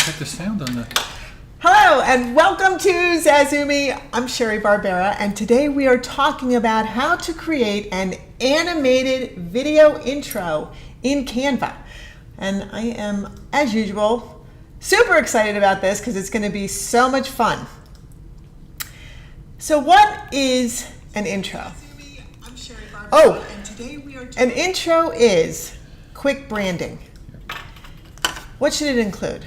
check the sound on the... Hello and welcome to Zazumi. I'm Sherry Barbera, and today we are talking about how to create an animated video intro in Canva. And I am, as usual, super excited about this because it's going to be so much fun. So what is an intro? Oh, an intro is quick branding. What should it include?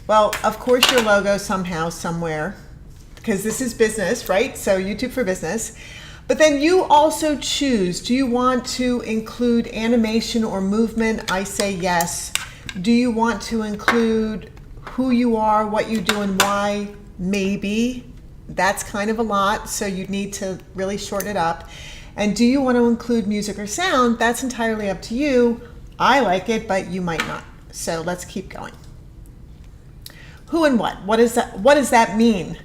Well, of course, your logo somehow, somewhere, because this is business, right? So YouTube for business. But then you also choose, do you want to include animation or movement? I say yes. Do you want to include who you are, what you do, and why? Maybe. That's kind of a lot, so you need to really shorten it up. And do you want to include music or sound? That's entirely up to you. I like it, but you might not. So let's keep going. Who and what? What does that mean?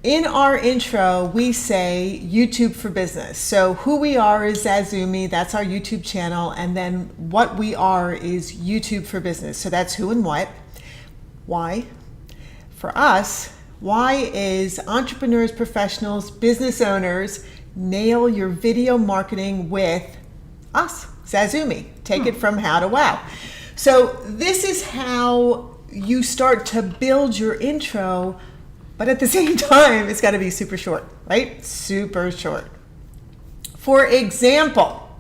In our intro, we say YouTube for business. So who we are is Zazumi, that's our YouTube channel, and then what we are is YouTube for business. So that's who and what. Why? For us, why is entrepreneurs, professionals, business owners nail your video marketing with us, Zazumi. Take it from how to wow. So this is how you start to build your intro, but at the same time, it's got to be super short, right? Super short. For example,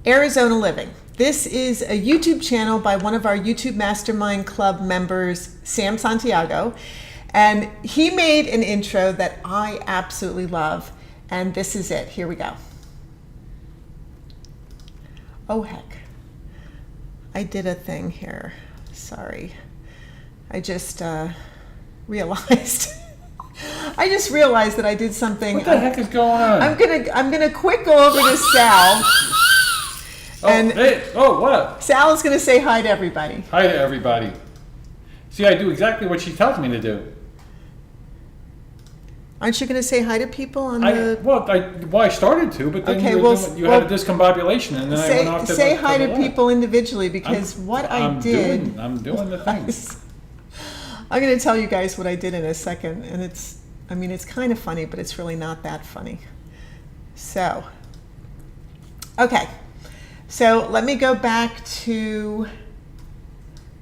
Arizona Living. This is a YouTube channel by one of our YouTube Mastermind Club members, Sam Santiago, and he made an intro that I absolutely love, and this is it. Here we go. Oh, heck. I did a thing here. Sorry. I just realized. I just realized that I did something. What the heck is going on? I'm gonna quick go over to Sal. And hey, what? Sal is gonna say hi to everybody. Hi to everybody. See, I do exactly what she tells me to do. Aren't you going to say hi to people on I started to, but then okay, you had a discombobulation, and then I went off to say hi to people individually, because I'm doing the things. I'm going to tell you guys what I did in a second, and it's kind of funny, but it's really not that funny. So, okay. So let me go back to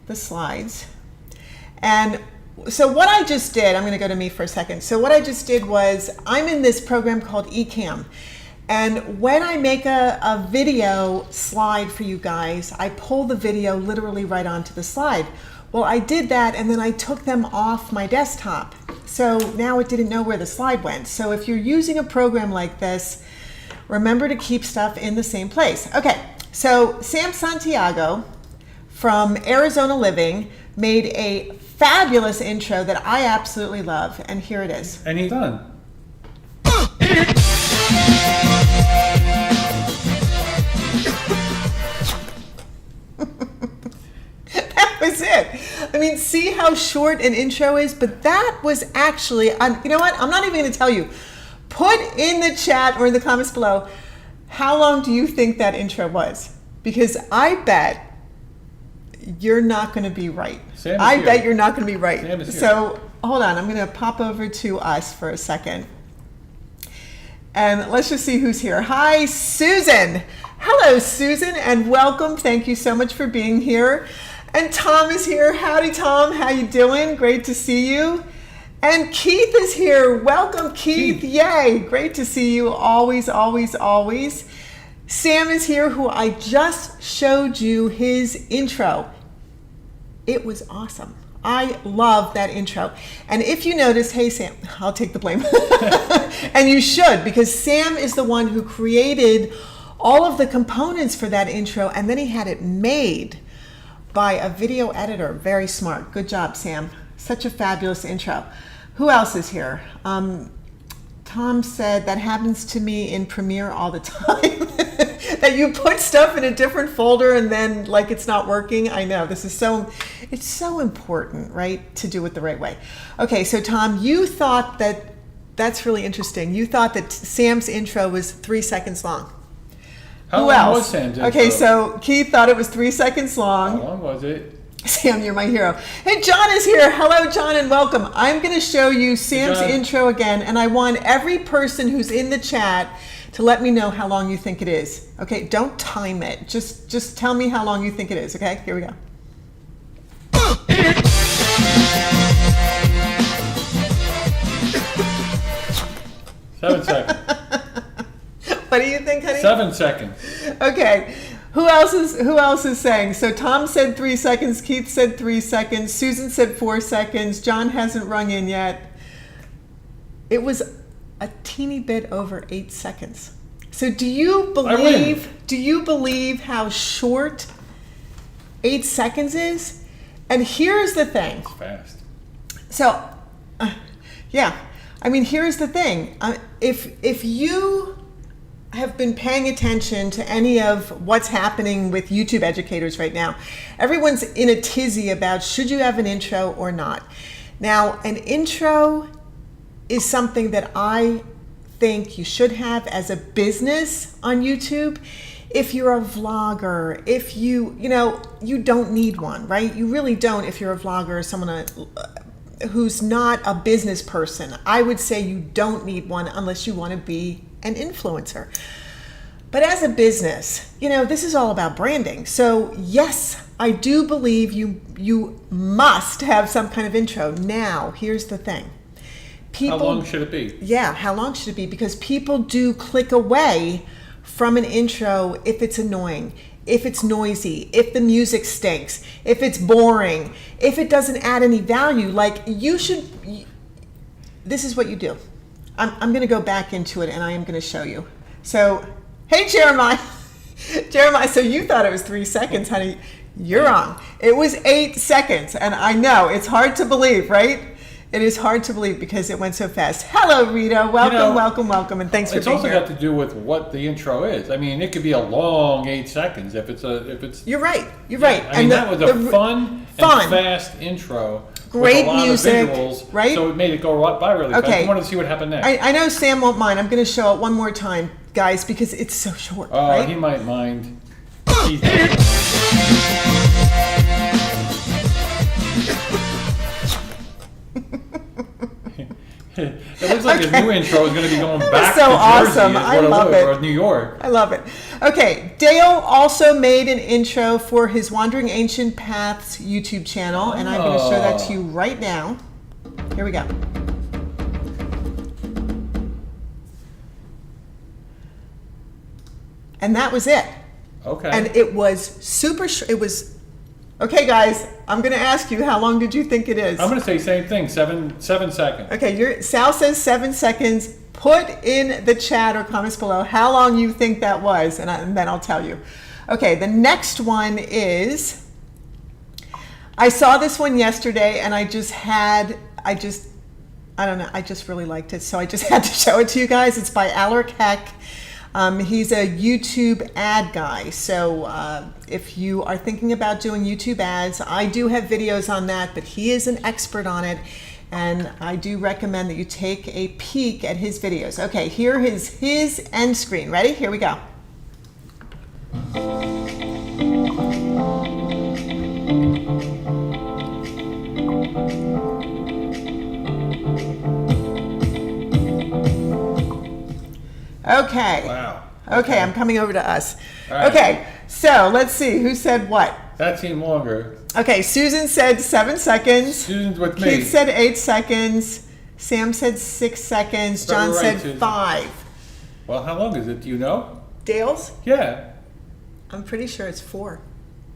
the slides. And so what I just did, I'm going to go to me for a second. So what I just did was, I'm in this program called eCam. And when I make a video slide for you guys, I pull the video literally right onto the slide. Well, I did that, and then I took them off my desktop. So now it didn't know where the slide went. So if you're using a program like this, remember to keep stuff in the same place. Okay, so Sam Santiago from Arizona Living made a fabulous intro that I absolutely love, and here it is. And he's done. That was it. I mean, see how short an intro is? But that was actually, you know what? I'm not even going to tell you. Put in the chat or in the comments below, how long do you think that intro was? Because I bet you're not going to be right. I bet you're not going to be right. So hold on, I'm going to pop over to us for a second. And let's just see who's here. Hi, Susan. Hello, Susan, and welcome. Thank you so much for being here. And Tom is here. Howdy, Tom. How you doing? Great to see you. And Keith is here. Welcome, Keith. Yay. Great to see you. Always, always, always. Sam is here, who I just showed you his intro. It was awesome. I love that intro. And if you notice, hey Sam, I'll take the blame. And you should, because Sam is the one who created all of the components for that intro, and then he had it made by a video editor. Very smart. Good job, Sam. Such a fabulous intro. Who else is here? Tom said that happens to me in Premiere all the time. That you put stuff in a different folder and then like it's not working. I know, it's so important, right, to do it the right way. Okay, so Tom, you thought that's really interesting. You thought that Sam's intro was 3 seconds long. How Who long else? was Sam's Okay, intro? so Keith thought it was 3 seconds long. How long was it? Sam, you're my hero. Hey, John is here. Hello, John, and welcome. I'm going to show you Sam's John. intro again, and I want every person who's in the chat to let me know how long you think it is. Okay, don't time it. Just tell me how long you think it is. Okay, here we go. 7 seconds. What do you think, honey? 7 seconds. Okay. Who else is saying? So Tom said 3 seconds, Keith said 3 seconds, Susan said 4 seconds, John hasn't rung in yet. It was a teeny bit over 8 seconds. So do you believe how short 8 seconds is? And here's the thing. It's fast. So, yeah. I mean, here's the thing. If you have been paying attention to any of what's happening with YouTube educators right now, everyone's in a tizzy about should you have an intro or not. Now, an intro is something that I think you should have as a business on YouTube. If you're a vlogger, if you don't need one, right? You really don't if you're a vlogger or someone who's not a business person. I would say you don't need one unless you want to be an influencer. But as a business, this is all about branding. So yes, I do believe you must have some kind of intro. Now, here's the thing. How long should it be? Yeah, how long should it be? Because people do click away from an intro if it's annoying, if it's noisy, if the music stinks, if it's boring, if it doesn't add any value. Like this is what you do. I'm going to go back into it and I am going to show you. So, hey, Jeremiah. Jeremiah, so you thought it was 3 seconds, honey. You're wrong. It was 8 seconds. And I know it's hard to believe, right? It is hard to believe because it went so fast. Hello, Rita. Welcome, and thanks for being here. It's also got to do with what the intro is. I mean, it could be a long 8 seconds if it's. You're right. You're right. I mean, that was a fun and fast intro. Great with a lot music, of visuals, right? So it made it go by really fast. I wanted to see what happened next. I know Sam won't mind. I'm going to show it one more time, guys, because it's so short. Oh, right? He might mind. It looks like his new intro is going to be going back to Jersey. Awesome. I love it. Or New York. I love it. Okay, Dale also made an intro for his Wandering Ancient Paths YouTube channel, and I'm going to show that to you right now. Here we go. And that was it. Okay. And it was super short. It was, okay, guys, I'm going to ask you, how long did you think it is? I'm going to say same thing, 7 seconds. Okay, Sal says 7 seconds. Put in the chat or comments below how long you think that was, and then I'll tell you. Okay, the next one is, I saw this one yesterday, and I just really liked it, so I just had to show it to you guys. It's by Alaric Heck. He's a YouTube ad guy. So if you are thinking about doing YouTube ads, I do have videos on that, but he is an expert on it. And I do recommend that you take a peek at his videos. Okay, here is his end screen. Ready? Here we go. Okay. Wow. Okay, I'm coming over to us. Right. Okay, so let's see who said what. That seemed longer. Okay, Susan said 7 seconds. Susan's with me. Keith said 8 seconds. Sam said 6 seconds. John Right, said Susan. 5. Well, how long is it? Do you know? Dale's? Yeah. I'm pretty sure it's 4.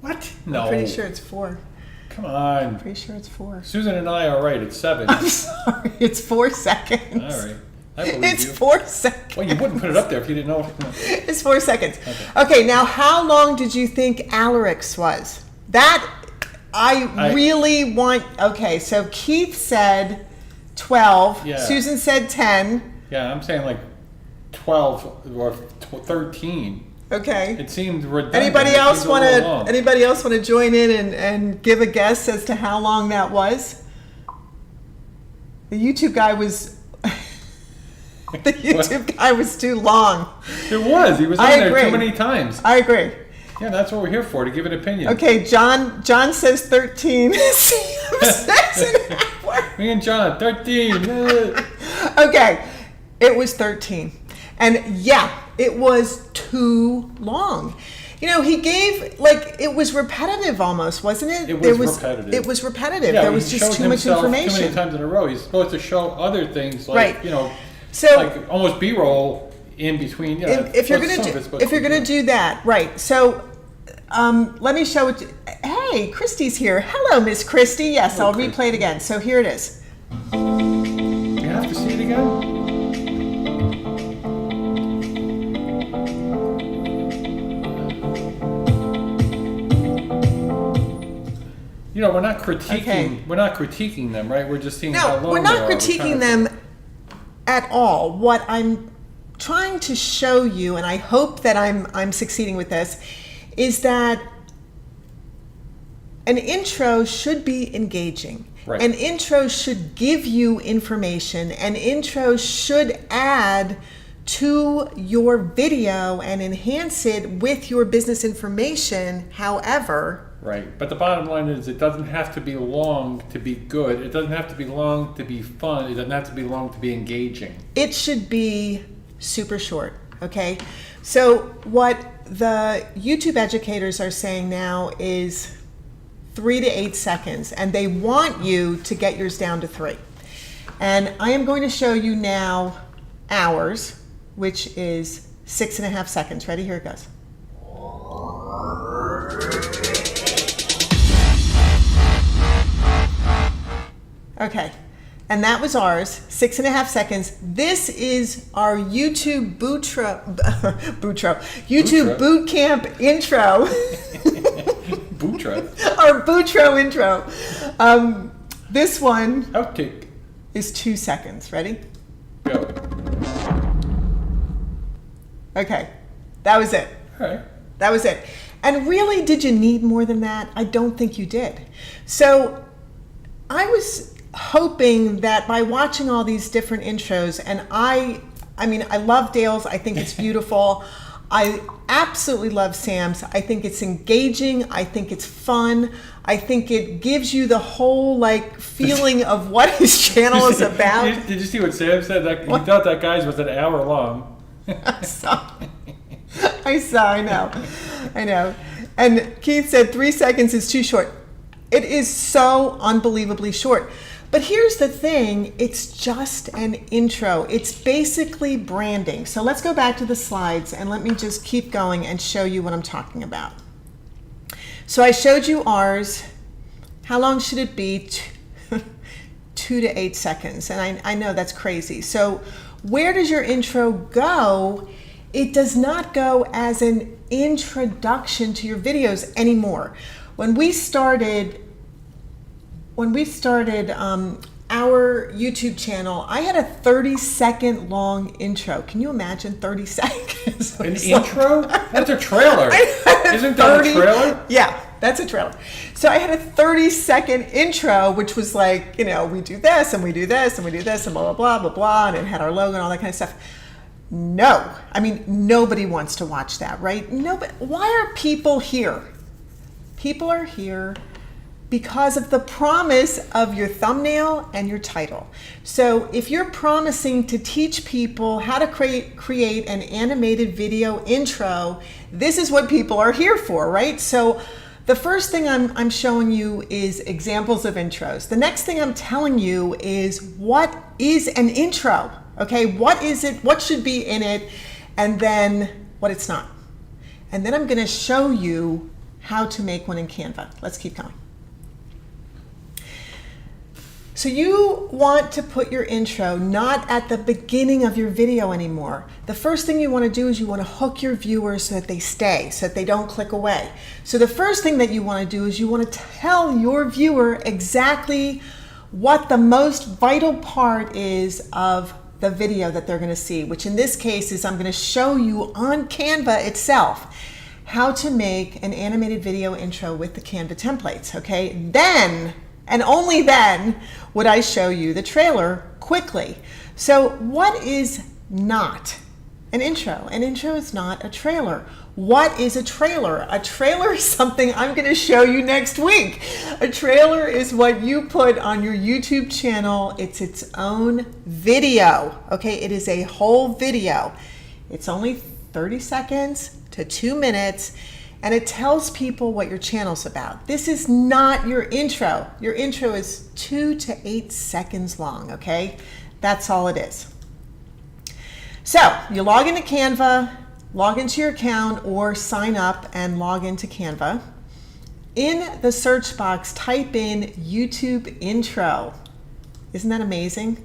What? No. I'm pretty sure it's 4. Come on. I'm pretty sure it's 4. Susan and I are right. It's 7. I'm sorry, it's 4 seconds. All right. I believe It's you. 4 seconds. Well, you wouldn't put it up there if you didn't know. It's 4 seconds. Okay, now how long did you think Alaric's was? That I really want. Okay, so Keith said 12. Yeah. Susan said 10. Yeah, I'm saying like 12 or 13. Okay. It seemed redundant. Anybody It else seemed a want little to? long. Anybody else want to join in and give a guess as to how long that was? The YouTube guy was. The YouTube guy was too long. It was. He was on I there agree. too many times. I agree. Yeah, that's what we're here for, to give an opinion. Okay, John says 13. Sam says an hour. Me and John, 13. Okay, it was 13. And yeah, it was too long. You know, he gave, like, it was repetitive almost, wasn't it? It was repetitive. It was repetitive. Yeah, there was he just showed too much himself information. Too many times in a row. He's supposed to show other things, like, Right. you know, So like almost B-roll in between. Yeah, if you're gonna do that, right? So let me show it. Hey, Christy's here. Hello, Miss Christy. Yes, Hello, I'll replay it again. So here it is. You have to see it again? You know, we're not critiquing. Okay. We're not critiquing them, right? We're just seeing how No, long we're they not are. critiquing them at all. What I'm trying to show you, and I hope that I'm succeeding with this, is that an intro should be engaging. Right. An intro should give you information. An intro should add to your video and enhance it with your business information. However, Right, but the bottom line is it doesn't have to be long to be good. It doesn't have to be long to be fun. It doesn't have to be long to be engaging. it should be super short, okay? So what the YouTube educators are saying now is 3 to 8 seconds, and they want you to get yours down to 3. And I am going to show you now hours, which is 6.5 seconds. Ready? Here it goes. Okay, and that was ours, 6.5 seconds. This is our YouTube YouTube boot camp intro. Bootra. Our bootro intro. This one Outtake. is 2 seconds. Ready? Go. Okay, that was it. All right. That was it. And really, did you need more than that? I don't think you did. So I was hoping that by watching all these different intros, and I mean, I love Dale's. I think it's beautiful. I absolutely love Sam's. I think it's engaging. I think it's fun. I think it gives you the whole like feeling of what his channel is about. Did you see what Sam said? That, he thought that guy's was an hour long. I saw. I know. And Keith said 3 seconds is too short. It is so unbelievably short. But here's the thing, it's just an intro. It's basically branding. So let's go back to the slides and let me just keep going and show you what I'm talking about. So I showed you ours. How long should it be? 2 to 8 seconds. And I know that's crazy. So where does your intro go? It does not go as an introduction to your videos anymore. When we started our YouTube channel, I had a 30-second long intro. Can you imagine 30 seconds? An intro? That's a trailer. Isn't that a trailer? Yeah, that's a trailer. So I had a 30-second intro, which was like, you know, we do this and we do this and we do this and blah, blah, blah, blah, blah, and it had our logo and all that kind of stuff. No, I mean, nobody wants to watch that, right? Nobody. Why are people here? People are here because of the promise of your thumbnail and your title. So if you're promising to teach people how to create an animated video intro, this is what people are here for, right? So the first thing I'm showing you is examples of intros. The next thing I'm telling you is what is an intro, okay? What is it? What should be in it? And then what it's not. And then I'm gonna show you how to make one in Canva. Let's keep going. So you want to put your intro not at the beginning of your video anymore. The first thing you want to do is you want to hook your viewers so that they stay, so that they don't click away. So the first thing that you want to do is you want to tell your viewer exactly what the most vital part is of the video that they're going to see, which in this case is I'm going to show you on Canva itself how to make an animated video intro with the Canva templates, okay? Then, and only then, would I show you the trailer quickly. So what is not an intro. An intro is not a trailer. What is a trailer? A trailer is something I'm going to show you next week. A trailer is what you put on your YouTube channel. It's its own video. Okay, it is a whole video. It's only 30 seconds to 2 minutes, and it tells people what your channel's about. This is not your intro. Your intro is 2 to 8 seconds long, okay? That's all it is. So you log into Canva, log into your account, or sign up and log into Canva. In the search box, type in YouTube intro. Isn't that amazing?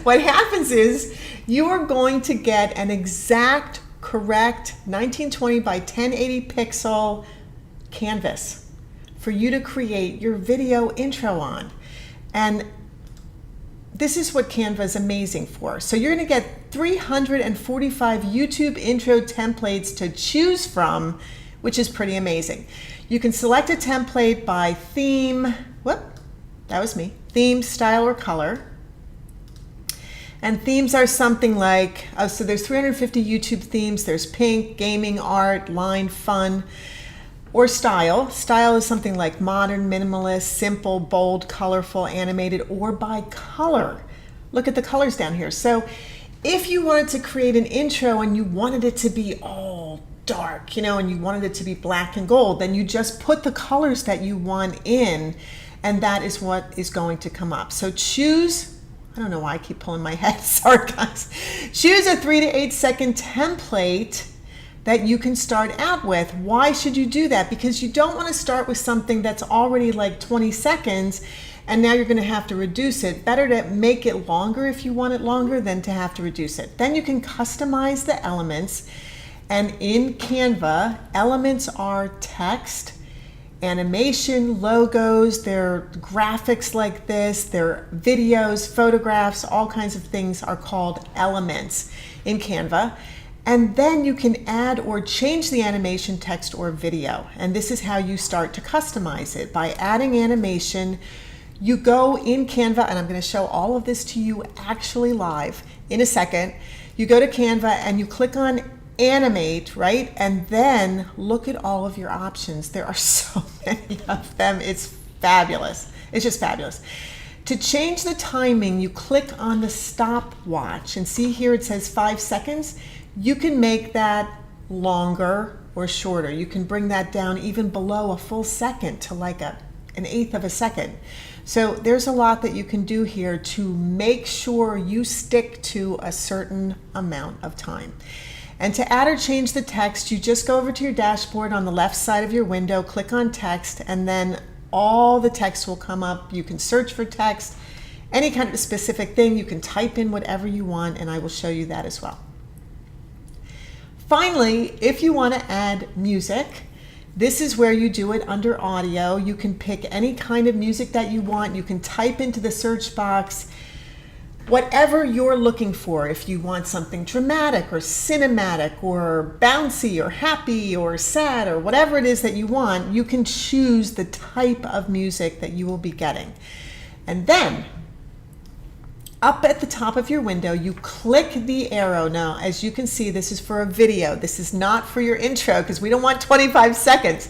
What happens is you are going to get an exact, correct 1920 by 1080 pixel canvas for you to create your video intro on. And this is what Canva is amazing for. So you're going to get 345 YouTube intro templates to choose from, which is pretty amazing. You can select a template by theme, theme, style, or color. And themes are something like, so there's 350 YouTube themes. There's pink, gaming, art, line, fun, or style. Style is something like modern, minimalist, simple, bold, colorful, animated, or by color. Look at the colors down here. So if you wanted to create an intro and you wanted it to be all dark, and you wanted it to be black and gold, then you just put the colors that you want in, and that is what is going to come up. So choose, I don't know why I keep pulling my head, sorry guys. Choose a 3 to 8 second template that you can start out with. Why should you do that? Because you don't want to start with something that's already like 20 seconds and now you're going to have to reduce it. Better to make it longer if you want it longer than to have to reduce it. Then you can customize the elements, and in Canva, elements are text, animation, logos, they're graphics like this, they're videos, photographs, all kinds of things are called elements in Canva. And then you can add or change the animation, text, or video. And this is how you start to customize it. By adding animation, you go in Canva, and I'm going to show all of this to you actually live in a second. You go to Canva and you click on animate, right? And then look at all of your options. There are so many of them. It's fabulous. It's just fabulous. To change the timing, you click on the stopwatch, and see here it says 5 seconds. You can make that longer or shorter. You can bring that down even below a full second to like an eighth of a second. So there's a lot that you can do here to make sure you stick to a certain amount of time. And to add or change the text, you just go over to your dashboard on the left side of your window, click on text, and then all the text will come up. You can search for text, any kind of specific thing. You can type in whatever you want, and I will show you that as well. Finally, if you want to add music, this is where you do it under audio. You can pick any kind of music that you want. You can type into the search box whatever you're looking for. If you want something dramatic or cinematic or bouncy or happy or sad or whatever it is that you want, you can choose the type of music that you will be getting. And then up at the top of your window, you click the arrow. Now, as you can see, this is for a video. This is not for your intro because we don't want 25 seconds.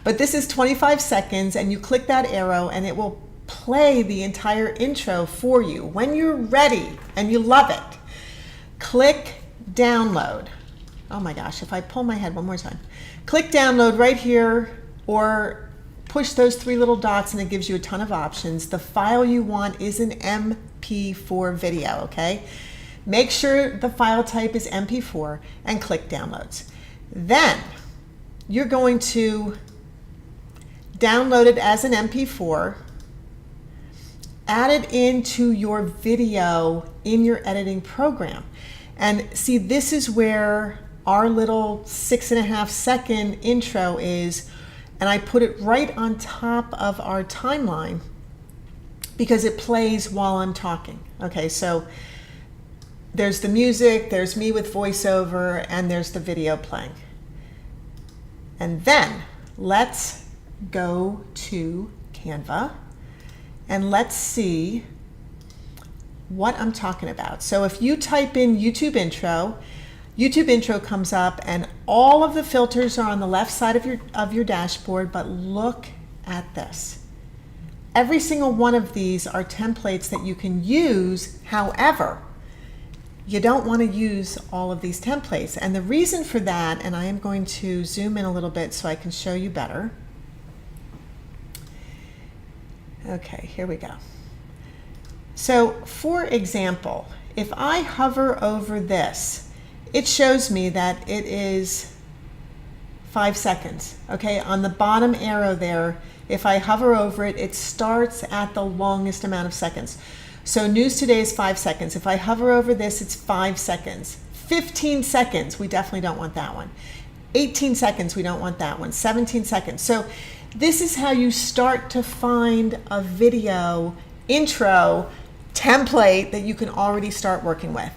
But this is 25 seconds, and you click that arrow and it will play the entire intro for you. When you're ready and you love it, click download. Oh my gosh, if I pull my head one more time. Click download right here, or push those 3 little dots and it gives you a ton of options. The file you want is an MP4 video, okay? Make sure the file type is MP4 and click downloads. Then you're going to download it as an MP4, add it into your video in your editing program. And see, this is where our little 6.5 second intro is, and I put it right on top of our timeline because it plays while I'm talking. Okay, so there's the music, there's me with voiceover, and there's the video playing. And then let's go to Canva and let's see what I'm talking about. So if you type in YouTube intro comes up and all of the filters are on the left side of your dashboard, but look at this. Every single one of these are templates that you can use. However, you don't want to use all of these templates. And the reason for that, and I am going to zoom in a little bit so I can show you better. Okay, here we go. So for example, if I hover over this, it shows me that it is 5 seconds. Okay, on the bottom arrow there, if I hover over it, it starts at the longest amount of seconds. So news today is 5 seconds. If I hover over this, it's 5 seconds. 15 seconds, we definitely don't want that one. 18 seconds, we don't want that one. 17 seconds. So this is how you start to find a video intro template that you can already start working with.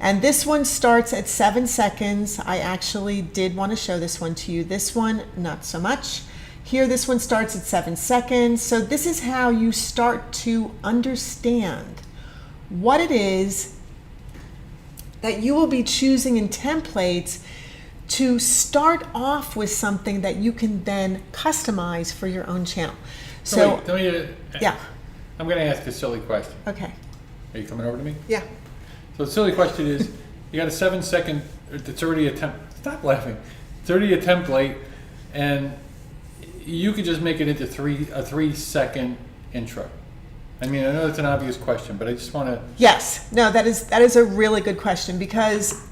And this one starts at 7 seconds. I actually did want to show this one to you. This one, not so much. Here, this one starts at 7 seconds. So this is how you start to understand what it is that you will be choosing in templates to start off with something that you can then customize for your own channel. So, yeah. I'm going to ask a silly question. Okay. Are you coming over to me? Yeah. So the silly question is, you got a 7 second, it's already a stop laughing. It's already a template, and you could just make it into a 3 second intro. I mean, I know that's an obvious question, but I just want to. Yes. No, that is a really good question, because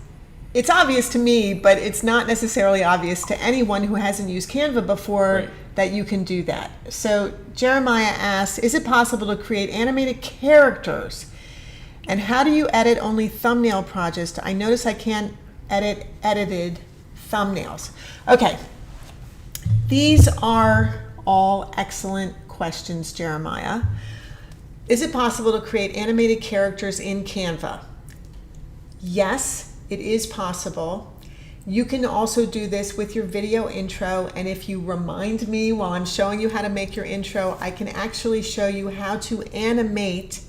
it's obvious to me, but it's not necessarily obvious to anyone who hasn't used Canva before. Right. That you can do that. So Jeremiah asks, is it possible to create animated characters? And how do you edit only thumbnail projects? I notice I can't edit edited thumbnails. Okay. These are all excellent questions, Jeremiah. Is it possible to create animated characters in Canva? Yes, it is possible. You can also do this with your video intro, and if you remind me while I'm showing you how to make your intro, I can actually show you how to animate,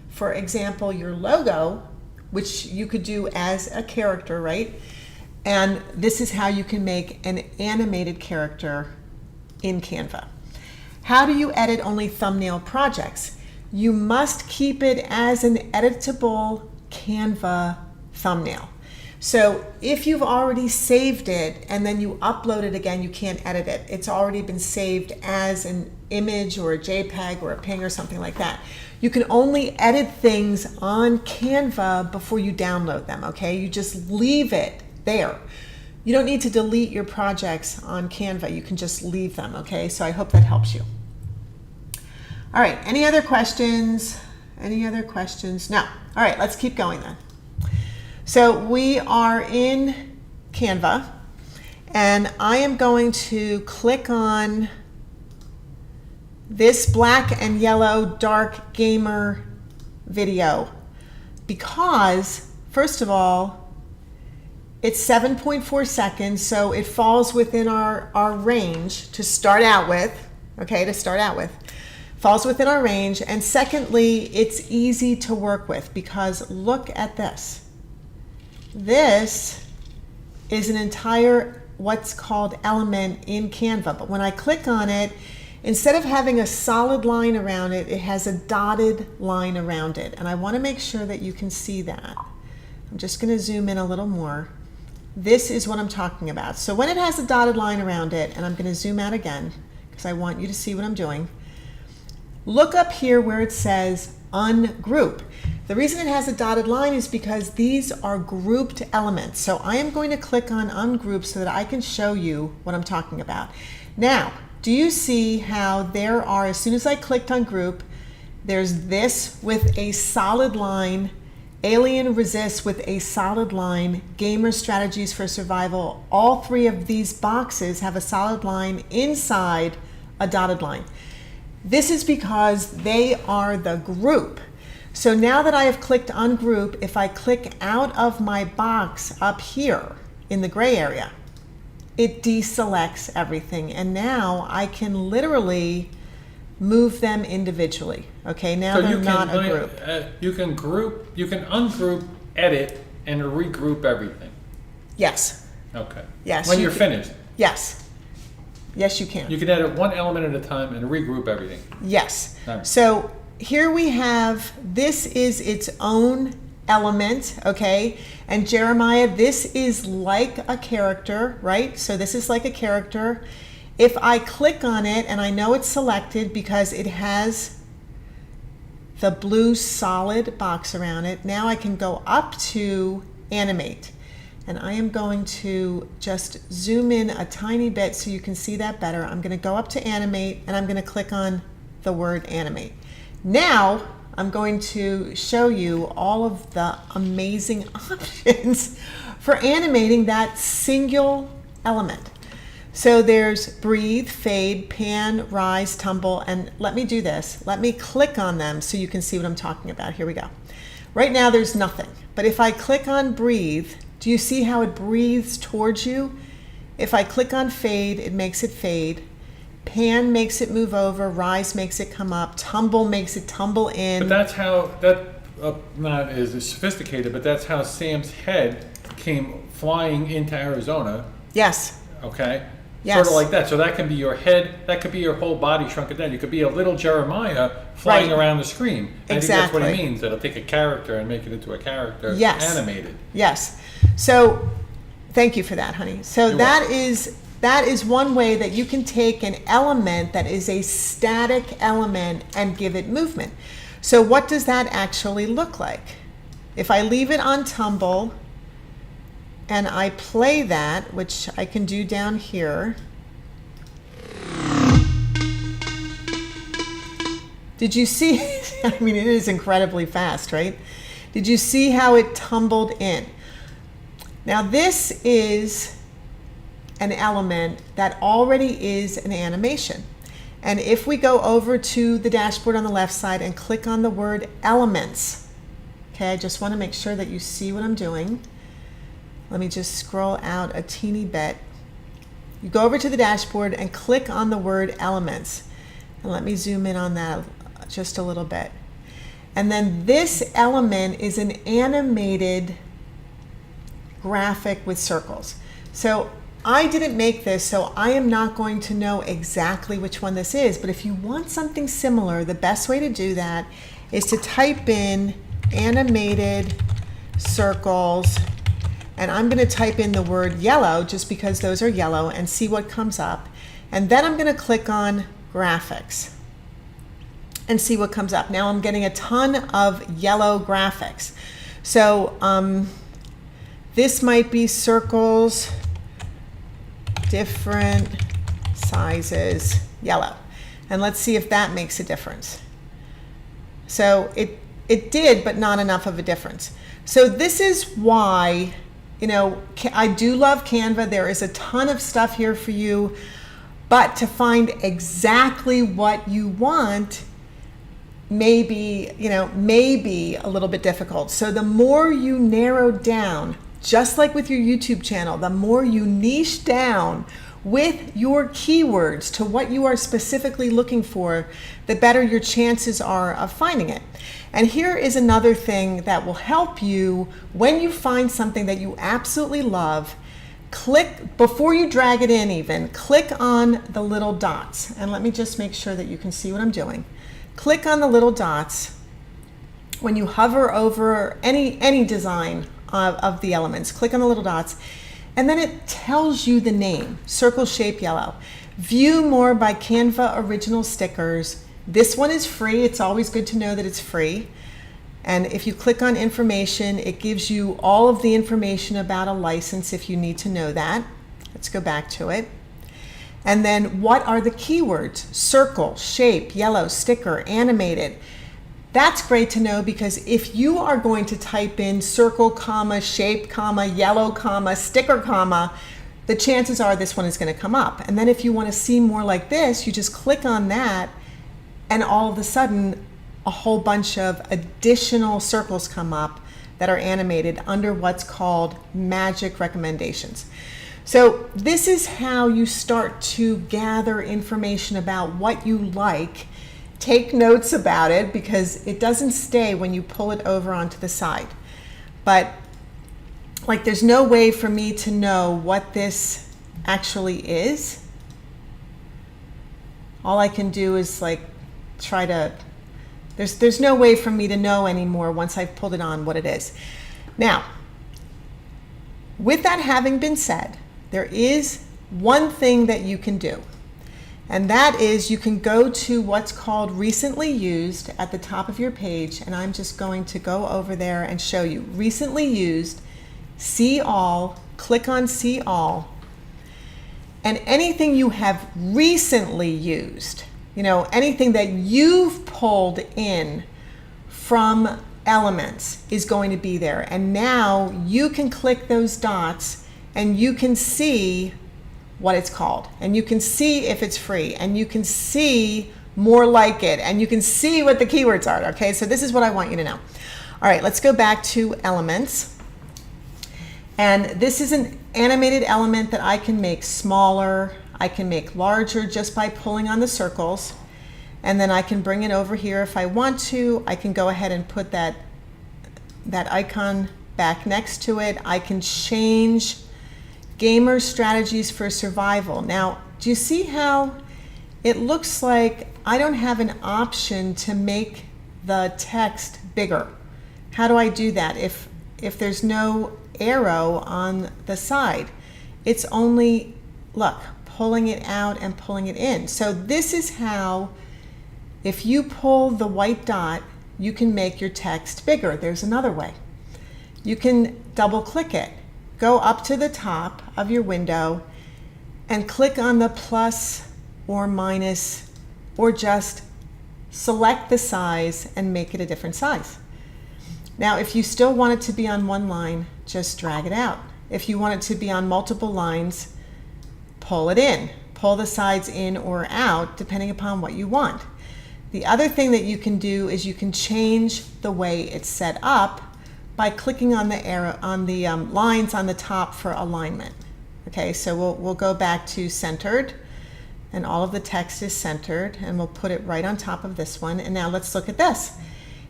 for example, your logo, which you could do as a character, right? And this is how you can make an animated character in Canva. How do you edit only thumbnail projects? You must keep it as an editable Canva thumbnail. So if you've already saved it and then you upload it again, you can't edit it. It's already been saved as an image or a JPEG or a PNG or something like that. You can only edit things on Canva before you download them, okay? You just leave it there. You don't need to delete your projects on Canva. You can just leave them, okay? So I hope that helps you. All right, any other questions? Any other questions? No. All right, let's keep going then. So we are in Canva, and I am going to click on this black and yellow dark gamer video because, first of all, it's 7.4 seconds, so it falls within our range to start out with, okay, falls within our range. And secondly, it's easy to work with because look at this. This is an entire what's called element in Canva, but when I click on it, instead of having a solid line around it, it has a dotted line around it. And I want to make sure that you can see that. I'm just going to zoom in a little more. This is what I'm talking about. So when it has a dotted line around it, and I'm going to zoom out again because I want you to see what I'm doing. Look up here where it says ungroup. The reason it has a dotted line is because these are grouped elements. So I am going to click on ungroup so that I can show you what I'm talking about. Now, do you see how there are, as soon as I clicked on group, there's this with a solid line, alien resist with a solid line, gamer strategies for survival. All three of these boxes have a solid line inside a dotted line. This is because they are the group. So now that I have clicked on group, if I click out of my box up here in the gray area, it deselects everything. And now I can literally move them individually. Okay, now So they're you not can a group. you can ungroup, edit, and regroup everything. Yes. Okay. Yes. When you're finished, Yes. Yes, you can. you can edit one element at a time and regroup everything. Yes. All right. So here we have, this is its own element, okay? And Jeremiah, this is like a character, right? So this is like a character. If I click on it, and I know it's selected because it has the blue solid box around it, now I can go up to animate. And I am going to just zoom in a tiny bit so you can see that better. I'm going to go up to animate, and I'm going to click on the word animate. Now I'm going to show you all of the amazing options for animating that single element. So there's breathe, fade, pan, rise, tumble, and let me do this. Let me click on them so you can see what I'm talking about. Here we go. Right now there's nothing, but if I click on breathe, do you see how it breathes towards you? If I click on fade, it makes it fade. Pan makes it move over. Rise makes it come up. Tumble makes it tumble in. But that's how, not as sophisticated, but that's how Sam's head came flying into Arizona. Yes. Okay? Yes. Sort of like that. So that can be your head, that could be your whole body shrunken down. You could be a little Jeremiah flying Right. around the screen. I think that's what Exactly. he means. It'll take a character and make it into a character Yes. animated. Yes. So thank you for that, honey. So You're that is one way that you can take an element that is a static element and give it movement. So what does that actually look like? If I leave it on tumble and I play that, which I can do down here. Did you see? I mean, it is incredibly fast, right? Did you see how it tumbled in? Now this is an element that already is an animation. And if we go over to the dashboard on the left side and click on the word elements, okay, I just want to make sure that you see what I'm doing. Let me just scroll out a teeny bit. You go over to the dashboard and click on the word elements. And let me zoom in on that just a little bit. And then this element is an animated graphic with circles. So I didn't make this, so I am not going to know exactly which one this is, but if you want something similar, the best way to do that is to type in animated circles, and I'm going to type in the word yellow just because those are yellow and see what comes up. And then I'm going to click on graphics and see what comes up. Now I'm getting a ton of yellow graphics. So this might be circles, different sizes, yellow. And let's see if that makes a difference. So it did, but not enough of a difference. So this is why, you know, I do love Canva. There is a ton of stuff here for you, but to find exactly what you want may be a little bit difficult. So the more you narrow down, just like with your YouTube channel, the more you niche down with your keywords to what you are specifically looking for, the better your chances are of finding it. And here is another thing that will help you when you find something that you absolutely love. Click, before you drag it in even, click on the little dots. And let me just make sure that you can see what I'm doing. Click on the little dots when you hover over any design of the elements. Click on the little dots, and then it tells you the name, circle shape yellow. View more by Canva original stickers. This one is free. It's always good to know that it's free. And if you click on information, it gives you all of the information about a license if you need to know that. Let's go back to it. And then what are the keywords? Circle, shape, yellow, sticker, animated. That's great to know, because if you are going to type in circle, comma, shape, comma, yellow, comma, sticker, comma, the chances are this one is going to come up. And then if you want to see more like this, you just click on that, and all of a sudden a whole bunch of additional circles come up that are animated under what's called magic recommendations. So this is how you start to gather information about what you like take notes about it because it doesn't stay when you pull it over onto the side. But like there's no way for me to know what this actually is. All I can do is like try to, there's no way for me to know anymore once I've pulled it on what it is. Now, with that having been said, there is one thing that you can do, and that is you can go to what's called recently used at the top of your page, and I'm just going to go over there and show you. Recently used, see all, click on see all, and anything you have recently used, you know, anything that you've pulled in from Elements is going to be there. And now you can click those dots and you can see what it's called, and you can see if it's free, and you can see more like it, and you can see what the keywords are. Okay, so this is what I want you to know. All right, let's go back to Elements. And this is an animated element that I can make smaller, I can make larger just by pulling on the circles. And then I can bring it over here if I want to. I can go ahead and put that icon back next to it. I can change gamer strategies for survival. Now, do you see how it looks like I don't have an option to make the text bigger? How do I do that if there's no arrow on the side? It's only, look, pulling it out and pulling it in. So this is how, if you pull the white dot, you can make your text bigger. There's another way. You can double click it. Go up to the top of your window and click on the plus or minus, or just select the size and make it a different size. Now, if you still want it to be on one line, just drag it out. If you want it to be on multiple lines, pull it in. Pull the sides in or out, depending upon what you want. The other thing that you can do is you can change the way it's set up by clicking on the arrow, on the lines on the top for alignment. Okay, so we'll go back to centered, and all of the text is centered, and we'll put it right on top of this one. And now let's look at this.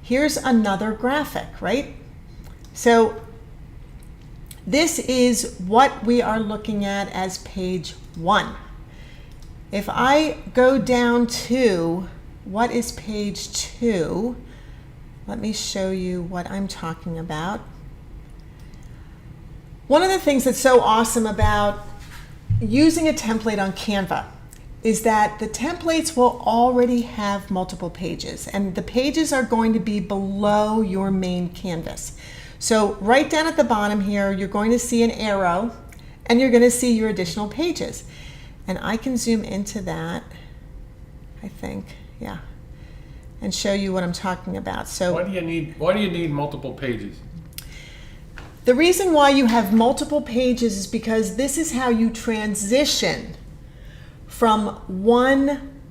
Here's another graphic, right? So this is what we are looking at as page 1. If I go down to what is page 2, let me show you what I'm talking about. One of the things that's so awesome about using a template on Canva is that the templates will already have multiple pages, and the pages are going to be below your main canvas. So right down at the bottom here, you're going to see an arrow, and you're going to see your additional pages. And I can zoom into that, I think, yeah, and show you what I'm talking about. So why do you need multiple pages? The reason why you have multiple pages is because this is how you transition from one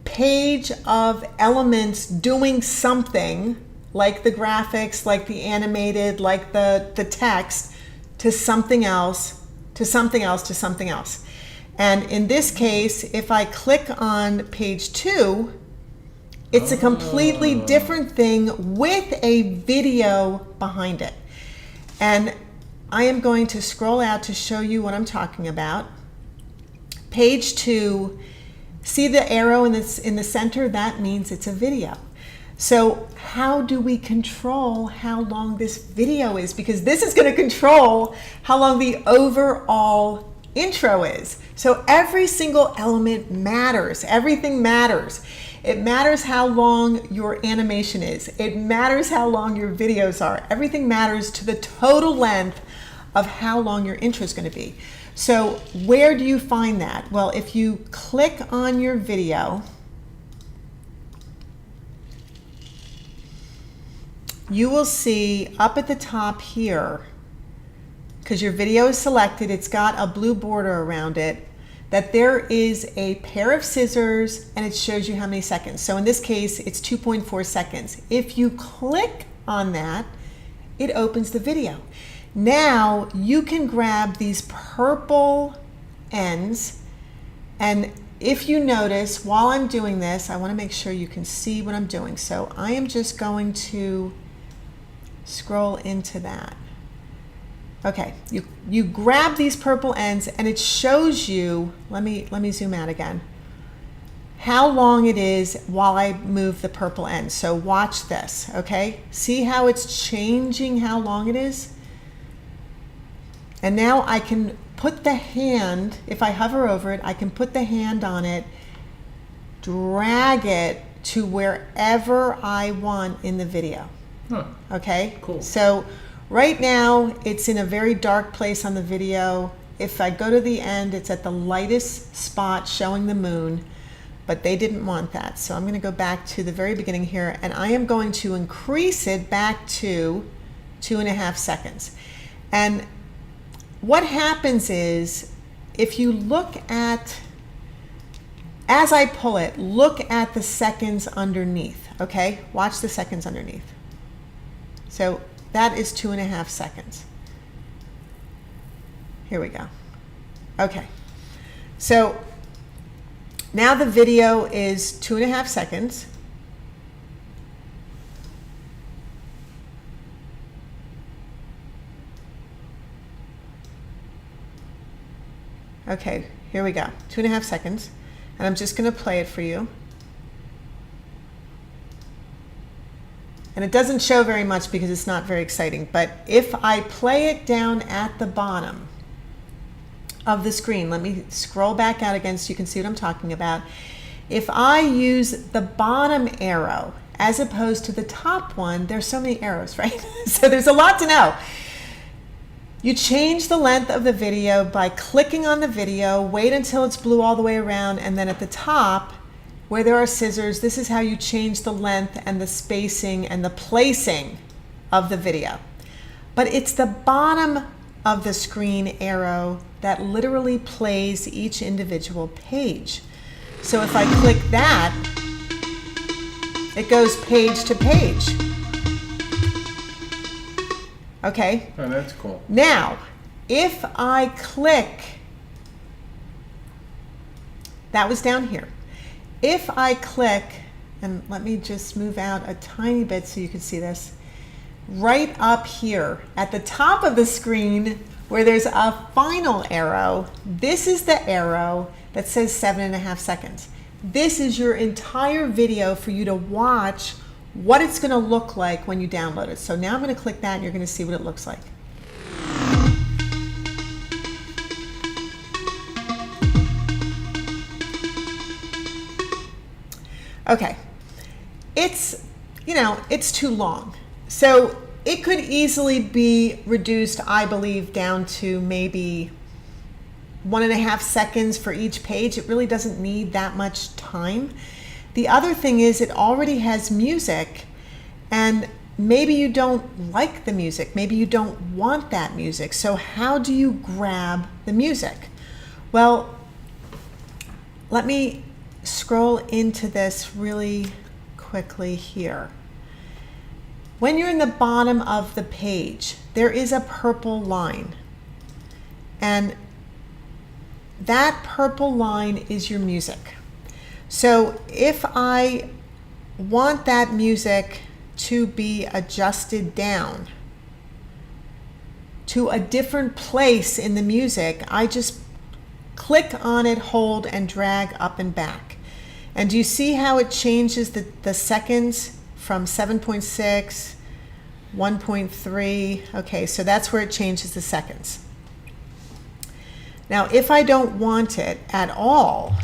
page of elements doing something, like the graphics, like the animated, like the text, to something else, to something else, to something else. And in this case, if I click on page 2, it's a completely different thing with a video behind it. And I am going to scroll out to show you what I'm talking about. Page 2, see the arrow in the center? That means it's a video. So how do we control how long this video is? Because this is going to control how long the overall intro is. So every single element matters. Everything matters. It matters how long your animation is. It matters how long your videos are. Everything matters to the total length of how long your intro is going to be. So where do you find that? Well, if you click on your video, you will see up at the top here, because your video is selected, it's got a blue border around it, that there is a pair of scissors, and it shows you how many seconds. So in this case, it's 2.4 seconds. If you click on that, it opens the video. Now you can grab these purple ends, and if you notice, while I'm doing this, I want to make sure you can see what I'm doing. So I am just going to scroll into that. Okay, you grab these purple ends and it shows you, let me zoom out again, how long it is while I move the purple end. So watch this, okay? See how it's changing how long it is? And now I can put the hand, if I hover over it, I can put the hand on it, drag it to wherever I want in the video. Huh. Okay? Cool. So right now it's in a very dark place on the video. If I go to the end, it's at the lightest spot showing the moon, but they didn't want that. So I'm going to go back to the very beginning here, and I am going to increase it back to 2.5 seconds. And what happens is, if you look at, as I pull it, look at the seconds underneath, okay? Watch the seconds underneath. So that is 2.5 seconds. Here we go. Okay. So now the video is 2.5 seconds. Okay, here we go. 2.5 seconds. And I'm just going to play it for you. And it doesn't show very much because it's not very exciting. But if I play it down at the bottom of the screen, let me scroll back out again so you can see what I'm talking about. If I use the bottom arrow as opposed to the top one, there's so many arrows, right? So there's a lot to know. You change the length of the video by clicking on the video, wait until it's blue all the way around, and then at the top, where there are scissors, this is how you change the length and the spacing and the placing of the video. But it's the bottom of the screen arrow that literally plays each individual page. So if I click that, it goes page to page. Okay? Oh, that's cool. Now, if I click, that was down here. If I click, and let me just move out a tiny bit so you can see this, right up here at the top of the screen where there's a final arrow, this is the arrow that says 7.5 seconds. This is your entire video for you to watch what it's going to look like when you download it. So now I'm going to click that and you're going to see what it looks like. Okay, it's, it's too long. So it could easily be reduced, I believe, down to maybe 1.5 seconds for each page. It really doesn't need that much time. The other thing is it already has music, and maybe you don't like the music. Maybe you don't want that music. So how do you grab the music? Well, let me scroll into this really quickly here. When you're in the bottom of the page, there is a purple line. And that purple line is your music. So if I want that music to be adjusted down to a different place in the music, I just click on it, hold, and drag up and back. And do you see how it changes the seconds from 7.6, 1.3? Okay, so that's where it changes the seconds. Now, if I don't want it at all,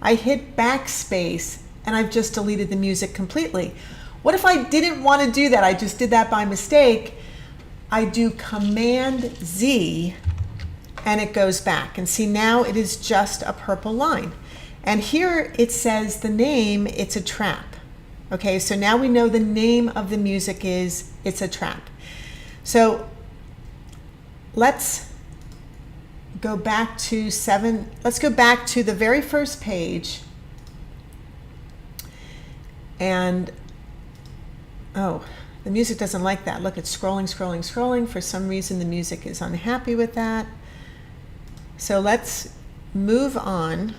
I hit backspace and I've just deleted the music completely. What if I didn't want to do that? I just did that by mistake. I do Command Z and it goes back. And see, now it is just a purple line. And here it says the name, It's a Trap. Okay, so now we know the name of the music is It's a Trap. So let's go back to let's go back to the very first page. And, oh, the music doesn't like that. Look, it's scrolling, scrolling, scrolling. For some reason, the music is unhappy with that. So let's move on.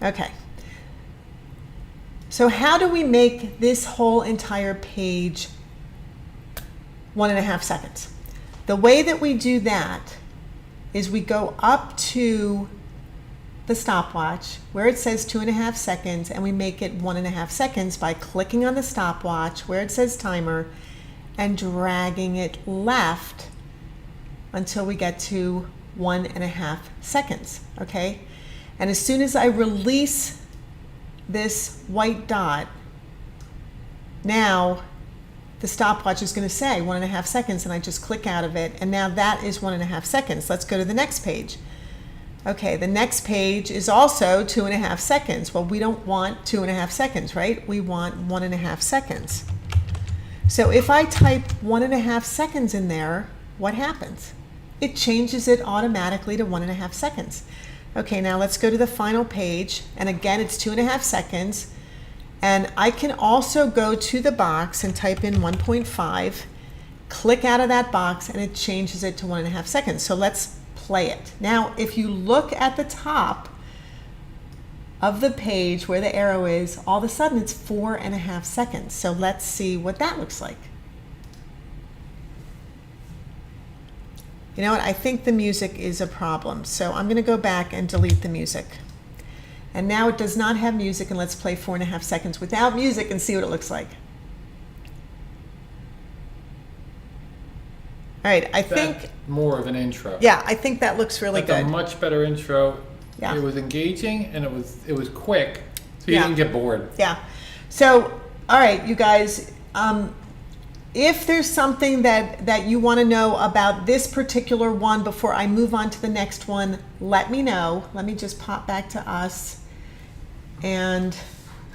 Okay. So how do we make this whole entire page 1.5 seconds? The way that we do that is we go up to the stopwatch where it says 2.5 seconds, and we make it 1.5 seconds by clicking on the stopwatch where it says timer and dragging it left until we get to 1.5 seconds, okay? And as soon as I release this white dot, now the stopwatch is going to say 1.5 seconds, and I just click out of it, and now that is 1.5 seconds. Let's go to the next page. Okay, the next page is also 2.5 seconds. Well, we don't want 2.5 seconds, right? We want 1.5 seconds. So if I type 1.5 seconds in there, what happens? It changes it automatically to 1.5 seconds. Okay, now let's go to the final page, and again it's 2.5 seconds, and I can also go to the box and type in 1.5, click out of that box, and it changes it to 1.5 seconds. So let's play it. Now if you look at the top of the page where the arrow is, all of a sudden it's 4.5 seconds. So let's see what that looks like. You know what, I think the music is a problem, so I'm going to go back and delete the music. And now it does not have music, and let's play 4.5 seconds without music and see what it looks like. All right, I think more of an intro. Yeah, I think that looks really That's good. a much better intro. Yeah. It was engaging, and it was quick, so you didn't get bored. Yeah. So, all right, you guys, if there's something that you want to know about this particular one before I move on to the next one, let me know. Let me just pop back to us. And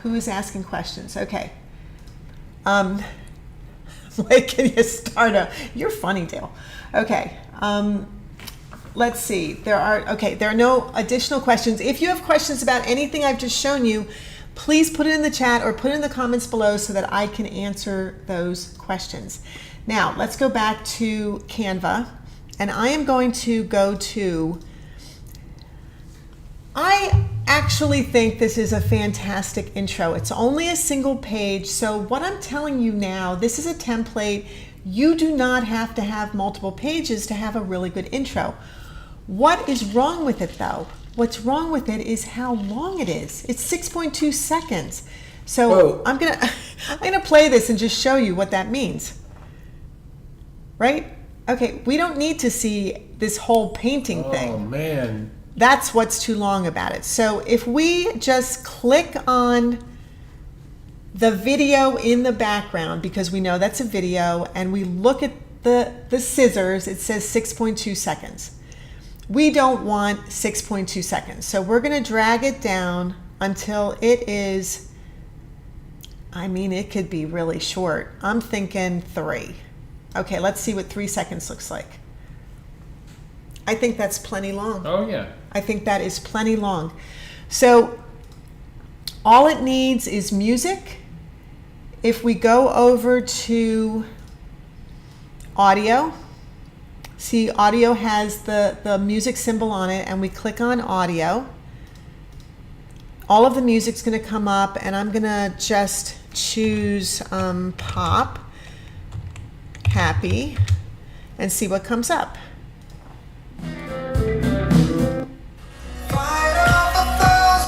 who is asking questions? Okay. Like, can you start you're funny, Dale. Okay. Let's see. There are no additional questions. If you have questions about anything I've just shown you, please put it in the chat or put it in the comments below so that I can answer those questions. Now, let's go back to Canva, and I am going to go to, I actually think this is a fantastic intro. It's only a single page, so what I'm telling you now, this is a template. You do not have to have multiple pages to have a really good intro. What is wrong with it though? What's wrong with it is how long it is. It's 6.2 seconds. So Whoa. I'm gonna play this and just show you what that means. Right? Okay, we don't need to see this whole painting thing. Oh man. That's what's too long about it. So if we just click on the video in the background, because we know that's a video, and we look at the scissors, it says 6.2 seconds. We don't want 6.2 seconds. So we're going to drag it down until it is, I mean, it could be really short. I'm thinking 3. Okay, let's see what 3 seconds looks like. I think that's plenty long. Oh yeah. I think that is plenty long. So all it needs is music. If we go over to audio, see audio has the music symbol on it, and we click on audio. All of the music's going to come up, and I'm going to just choose pop, happy, and see what comes up.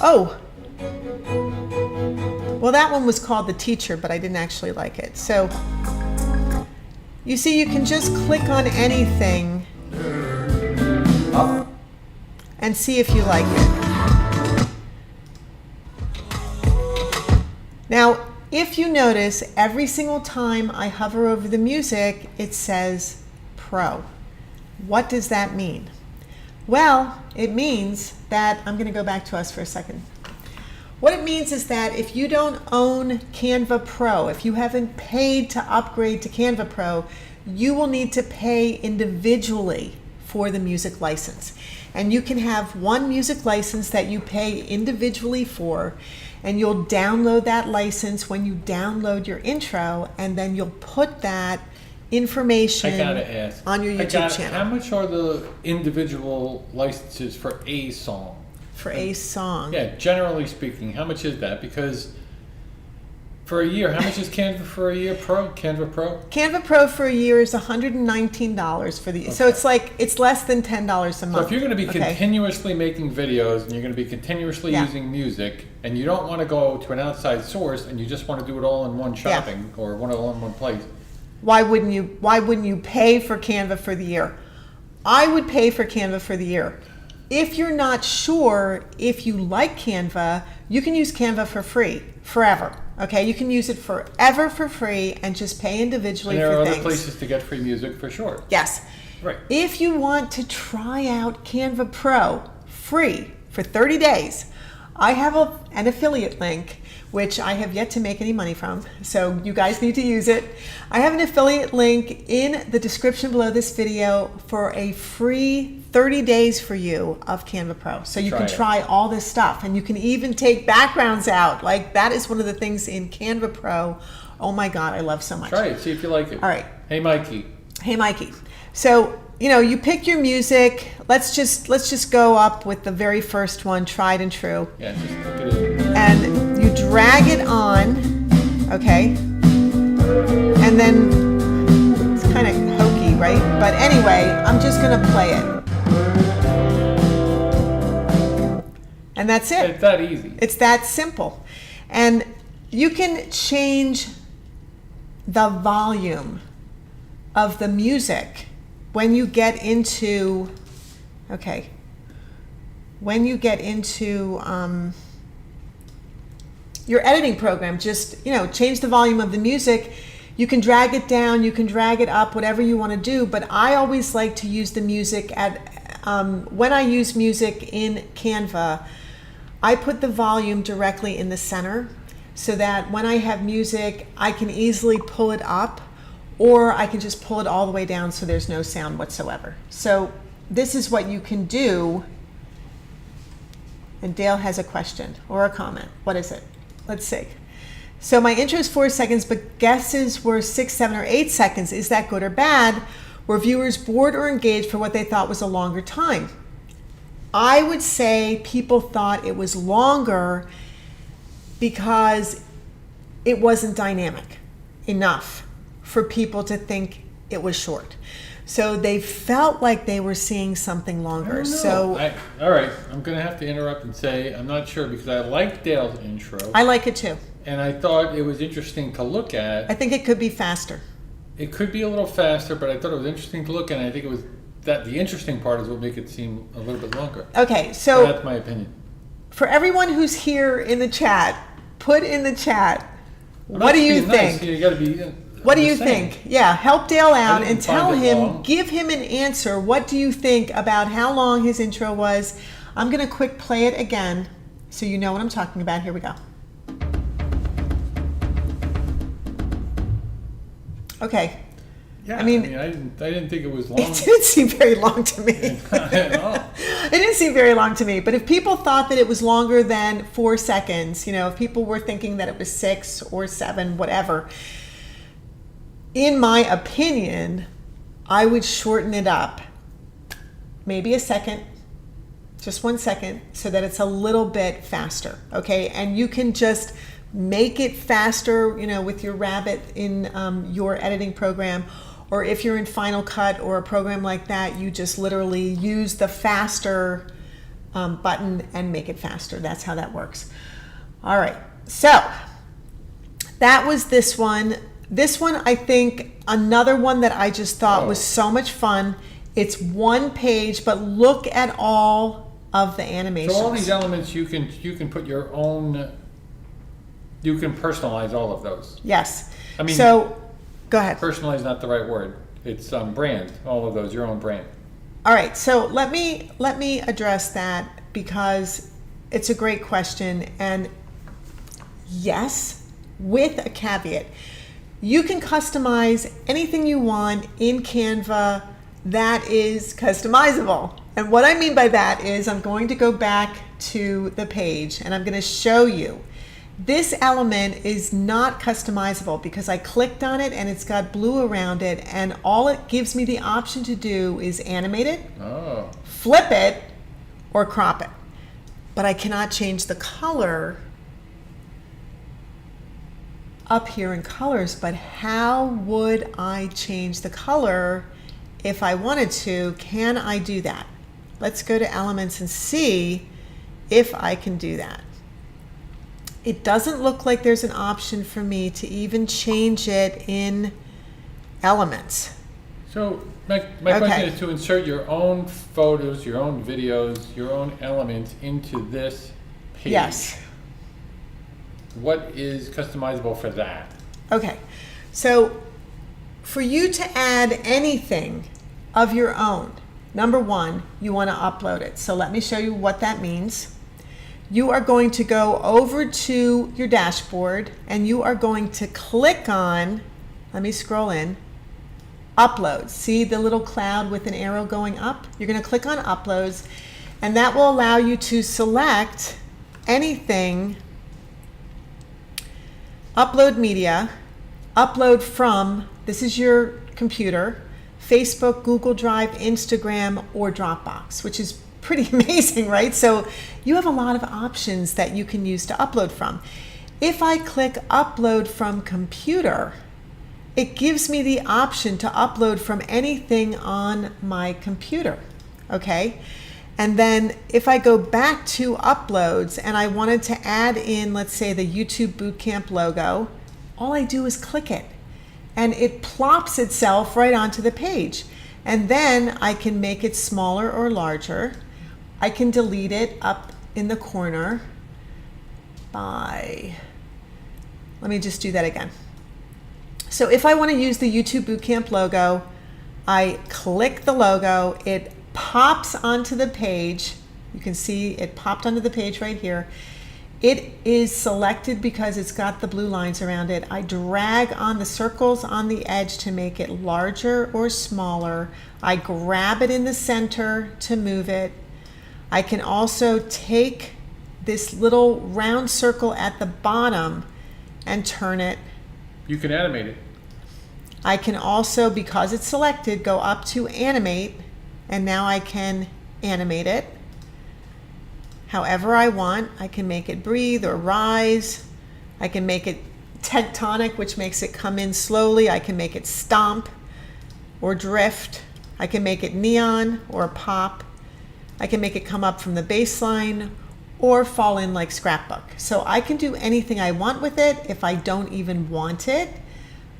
Oh, well, that one was called The Teacher, but I didn't actually like it. So you see, you can just click on anything and see if you like it. Now, if you notice, every single time I hover over the music, it says Pro. What does that mean? Well, it means that, I'm going to go back to us for a second. What it means is that if you don't own Canva Pro, if you haven't paid to upgrade to Canva Pro, you will need to pay individually for the music license. And you can have one music license that you pay individually for, and you'll download that license when you download your intro, and then you'll put that information I gotta ask. on your YouTube channel. How much are the individual licenses for a song? for a song. Yeah, generally speaking, how much is that? Because for a year, how much is Canva for a year? Canva Pro? Canva Pro for a year is $119 for the. So it's less than $10 a month. So if you're going to be continuously making videos and you're going to be continuously using music, and you don't want to go to an outside source and you just want to do it all in one shopping or all in one place, why wouldn't you pay for Canva for the year? I would pay for Canva for the year. If you're not sure if you like Canva, you can use Canva for free forever. Okay, you can use it forever for free and just pay individually for things. And there are other places to get free music for sure. Yes. Right. If you want to try out Canva Pro free for 30 days, I have an affiliate link, which I have yet to make any money from, so you guys need to use it. I have an affiliate link in the description below this video for a free 30 days for you of Canva Pro. So you can try all this stuff, and you can even take backgrounds out. Like, that is one of the things in Canva Pro, oh my God, I love so much. Try it, see if you like it. All right. Hey, Mikey. Hey, Mikey. So, you pick your music. Let's just go up with the very first one, Tried and True. Yeah, just look at it. And you drag it on, okay? And then it's kind of hokey, right? But anyway, I'm just gonna play it. And that's it. It's that easy. It's that simple. And you can change the volume of the music when you get into, your editing program. Just, change the volume of the music. You can drag it down, you can drag it up, whatever you want to do. But I always like to use the music when I use music in Canva, I put the volume directly in the center so that when I have music, I can easily pull it up, or I can just pull it all the way down so there's no sound whatsoever. So this is what you can do. And Dale has a question or a comment. What is it? Let's see. So my intro is 4 seconds, but guesses were 6, 7, or 8 seconds. Is that good or bad? Were viewers bored or engaged for what they thought was a longer time? I would say people thought it was longer because it wasn't dynamic enough for people to think it was short. So they felt like they were seeing something longer. All right, I'm going to have to interrupt and say I'm not sure, because I like Dale's intro. I like it too. And I thought it was interesting to look at. I think it could be faster. It could be a little faster, but I thought it was interesting to look at. And I think it was that the interesting part is what make it seem a little bit longer. Okay, so that's my opinion. For everyone who's here in the chat, put in the chat, what do you think? Nice. You got to be. What do you think? Yeah, help Dale out and tell him, give him an answer. What do you think about how long his intro was? I'm going to quick play it again so you know what I'm talking about. Here we go. Okay. Yeah, I mean, I didn't think it was long. It didn't seem very long to me. Not at all. It didn't seem very long to me. But if people thought that it was longer than 4 seconds, if people were thinking that it was 6 or 7, whatever, in my opinion, I would shorten it up. Maybe a second, just 1 second, so that it's a little bit faster, okay? And you can just make it faster, with your Rabbit in your editing program. Or if you're in Final Cut or a program like that, you just literally use the faster button and make it faster. That's how that works. All right, so that was this one. This one, I think, another one that I just thought was so much fun. It's 1 page, but look at all of the animations. So all these elements, you can put your own. You can personalize all of those. Yes. I mean, so go ahead. Personalize is not the right word. It's brand. All of those, your own brand. All right. So let me address that, because it's a great question. And yes, with a caveat, you can customize anything you want in Canva that is customizable. And what I mean by that is I'm going to go back to the page and I'm going to show you. This element is not customizable because I clicked on it and it's got blue around it, and all it gives me the option to do is animate it, flip it, or crop it. but I cannot change the color up here in colors. But how would I change the color if I wanted to? Can I do that? Let's go to elements and see if I can do that. It doesn't look like there's an option for me to even change it in elements. So my question is to insert your own photos, your own videos, your own elements into this page. Yes. What is customizable for that? Okay, so for you to add anything of your own, number one, you want to upload it. So let me show you what that means. You are going to go over to your dashboard and you are going to click on, let me scroll in, uploads. See the little cloud with an arrow going up? You're going to click on uploads, and that will allow you to select anything, upload media, upload from, this is your computer, Facebook, Google Drive, Instagram, or Dropbox, which is pretty amazing, right? So you have a lot of options that you can use to upload from. If I click upload from computer, it gives me the option to upload from anything on my computer, okay? And then if I go back to uploads and I wanted to add in, let's say, the YouTube Bootcamp logo, all I do is click it and it plops itself right onto the page. And then I can make it smaller or larger. I can delete it up in the corner by, let me just do that again. So if I want to use the YouTube Bootcamp logo, I click the logo, it pops onto the page. You can see it popped onto the page right here. It is selected because it's got the blue lines around it. I drag on the circles on the edge to make it larger or smaller. I grab it in the center to move it. I can also take this little round circle at the bottom and turn it. You can animate it. I can also, because it's selected, go up to animate, and now I can animate it however I want. I can make it breathe or rise. I can make it tectonic, which makes it come in slowly. I can make it stomp or drift. I can make it neon or pop. I can make it come up from the baseline or fall in like scrapbook. So I can do anything I want with it. If I don't even want it,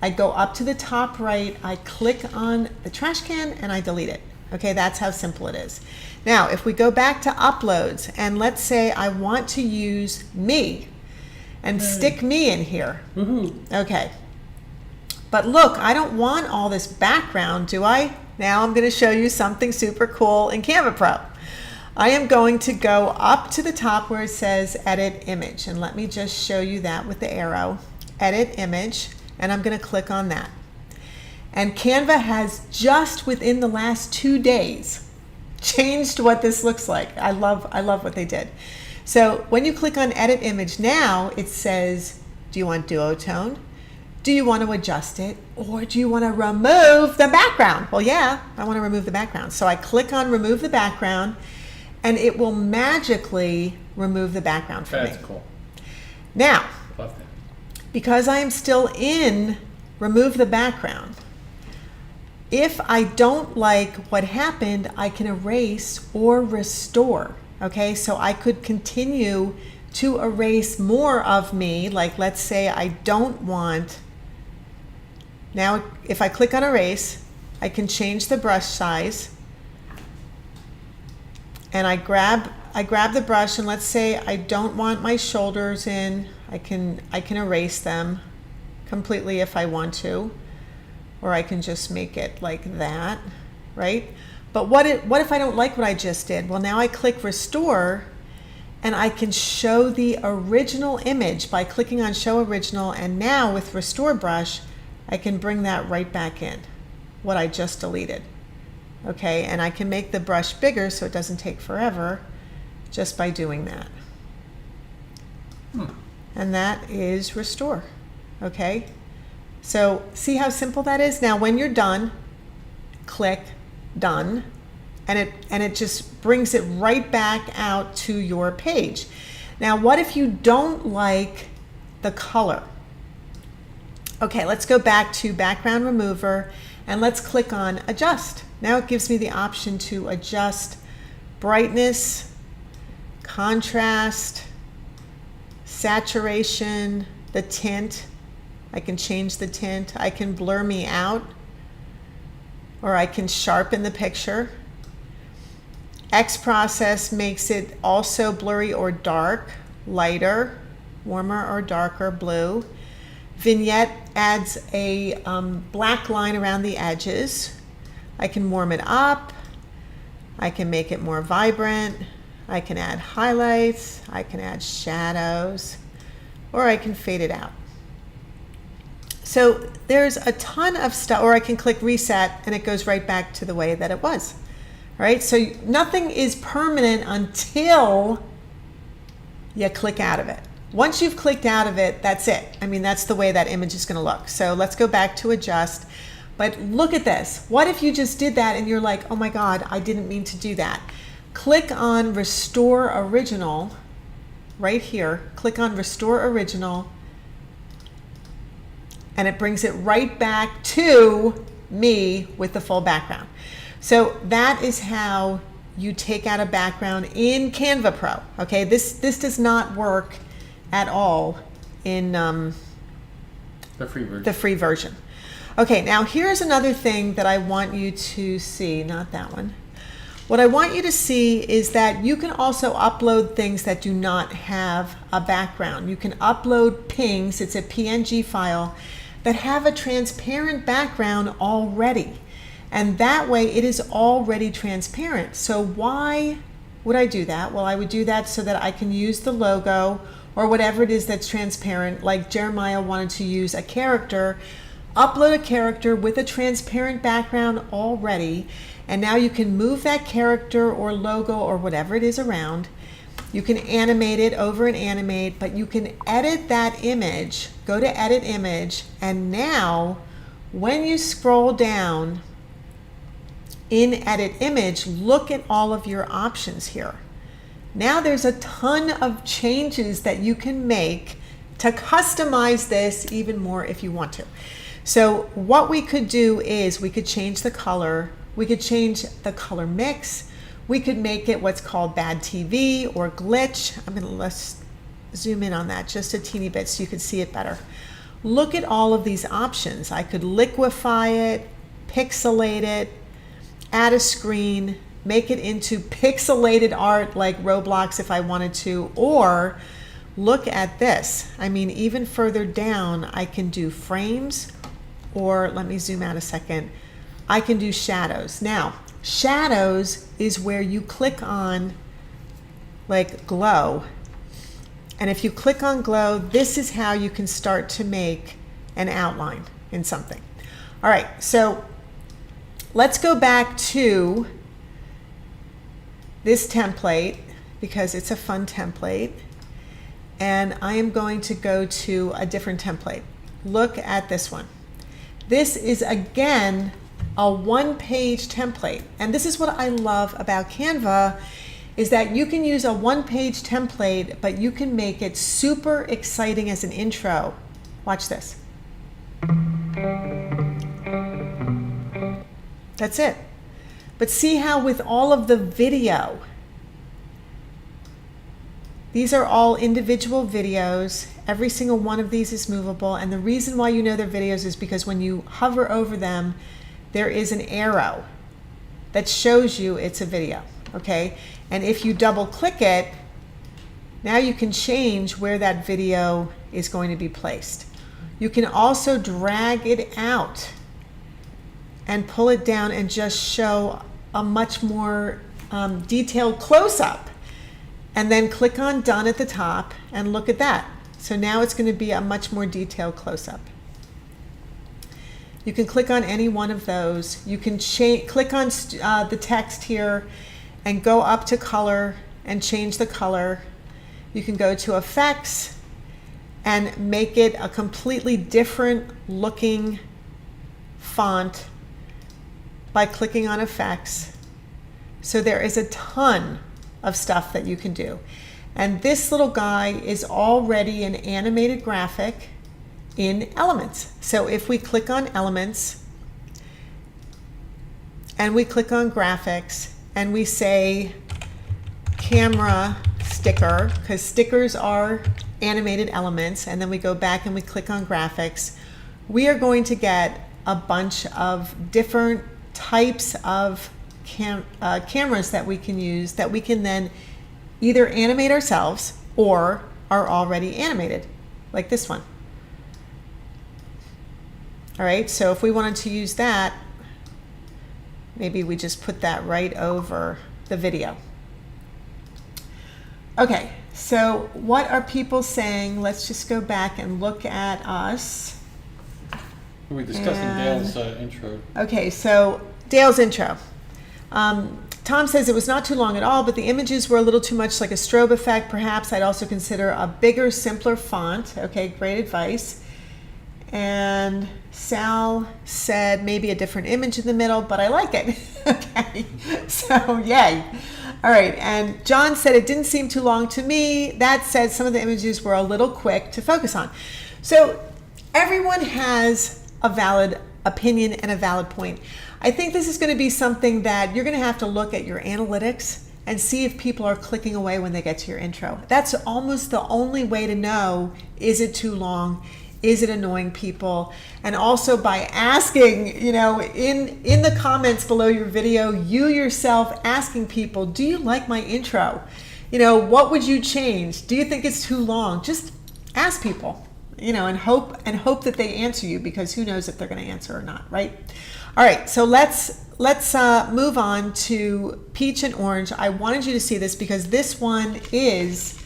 I go up to the top right, I click on the trash can and I delete it. Okay, that's how simple it is. Now, if we go back to uploads and let's say I want to use me and stick me in here. Okay, but look, I don't want all this background, do I? Now I'm going to show you something super cool in Canva Pro. I am going to go up to the top where it says edit image, and let me just show you that with the arrow. Edit image, and I'm going to click on that. And Canva has just within the last 2 days changed what this looks like. I love what they did. So when you click on edit image now, it says, do you want duotone? Do you want to adjust it? Or do you want to remove the background? Well, yeah, I want to remove the background. So I click on remove the background and it will magically remove the background for me. That's cool. Now, Love that. because I am still in remove the background, if I don't like what happened, I can erase or restore. Okay, so I could continue to erase more of me. Like, let's say I don't want, now if I click on erase, I can change the brush size. And I grab the brush, and let's say I don't want my shoulders in. I can erase them completely if I want to, or I can just make it like that, right? But what if I don't like what I just did? Well, now I click restore, and I can show the original image by clicking on show original, and now with restore brush, I can bring that right back in, what I just deleted. Okay, and I can make the brush bigger so it doesn't take forever just by doing that. And that is restore. Okay, so see how simple that is? Now when you're done, click done, and it just brings it right back out to your page. Now, what if you don't like the color? Okay, let's go back to background remover and let's click on adjust. Now it gives me the option to adjust brightness, contrast, saturation, the tint. I can change the tint. I can blur me out, or I can sharpen the picture. X process makes it also blurry or dark, lighter, warmer or darker blue. Vignette adds a black line around the edges. I can warm it up. I can make it more vibrant. I can add highlights. I can add shadows, or I can fade it out. So there's a ton of stuff, or I can click reset and it goes right back to the way that it was. Right? So nothing is permanent until you click out of it. Once you've clicked out of it, that's it. I mean, that's the way that image is going to look. So let's go back to adjust. But look at this. What if you just did that and you're like, oh my God, I didn't mean to do that. Click on Restore Original right here. Click on Restore Original. And it brings it right back to me with the full background. So that is how you take out a background in Canva Pro. Okay, this does not work at all in the free version. Okay, now here's another thing that I want you to see, not that one. What I want you to see is that you can also upload things that do not have a background. You can upload pings, it's a PNG file, that have a transparent background already. And that way it is already transparent. So why would I do that? Well, I would do that so that I can use the logo or whatever it is that's transparent. Like Jeremiah wanted to use a character, upload a character with a transparent background already. And now you can move that character or logo or whatever it is around. You can animate it, over and animate, but you can edit that image. Go to edit image, and now when you scroll down in edit image, look at all of your options here. Now there's a ton of changes that you can make to customize this even more if you want to. So what we could do is we could change the color, we could change the color mix, we could make it what's called bad TV or glitch. Let's zoom in on that just a teeny bit so you can see it better. Look at all of these options. I could liquefy it, pixelate it, add a screen, make it into pixelated art like Roblox if I wanted to, or look at this. I mean, even further down, I can do frames, or let me zoom out a second. I can do shadows. Now, shadows is where you click on like glow. And if you click on glow, this is how you can start to make an outline in something. All right, so let's go back to this template because it's a fun template. And I am going to go to a different template. Look at this one. This is again a one-page template. And this is what I love about Canva is that you can use a one-page template, but you can make it super exciting as an intro. Watch this. That's it. But see how with all of the video, these are all individual videos. Every single one of these is movable. And the reason why you know they're videos is because when you hover over them, there is an arrow that shows you it's a video, okay? And if you double click it, now you can change where that video is going to be placed. You can also drag it out and pull it down and just show a much more detailed close-up. And then click on done at the top and look at that. So now it's going to be a much more detailed close-up. You can click on any one of those. You can click on the text here and go up to color and change the color. You can go to effects and make it a completely different looking font by clicking on effects. So there is a ton of stuff that you can do. And this little guy is already an animated graphic in Elements. So if we click on Elements and we click on Graphics and we say camera sticker, because stickers are animated elements, and then we go back and we click on Graphics, we are going to get a bunch of different types of cameras that we can use, that we can then either animate ourselves or are already animated, like this one. All right, so if we wanted to use that, maybe we just put that right over the video. Okay, so what are people saying? Let's just go back and look at us. We're discussing Dale's intro. Okay, so Dale's intro. Tom says it was not too long at all, but the images were a little too much like a strobe effect. Perhaps I'd also consider a bigger, simpler font. Okay, great advice. And Sal said maybe a different image in the middle, but I like it. Okay, so yay. All right, and John said it didn't seem too long to me. That said, some of the images were a little quick to focus on. So everyone has a valid opinion and a valid point. I think this is going to be something that you're going to have to look at your analytics and see if people are clicking away when they get to your intro. That's almost the only way to know, is it too long? Is it annoying people? And also by asking, you know, in the comments below your video, you yourself asking people, do you like my intro? You know, what would you change? Do you think it's too long? Just ask people, you know, and hope that they answer you, because who knows if they're going to answer or not, right? All right, so let's move on to Peach and Orange. I wanted you to see this because this one is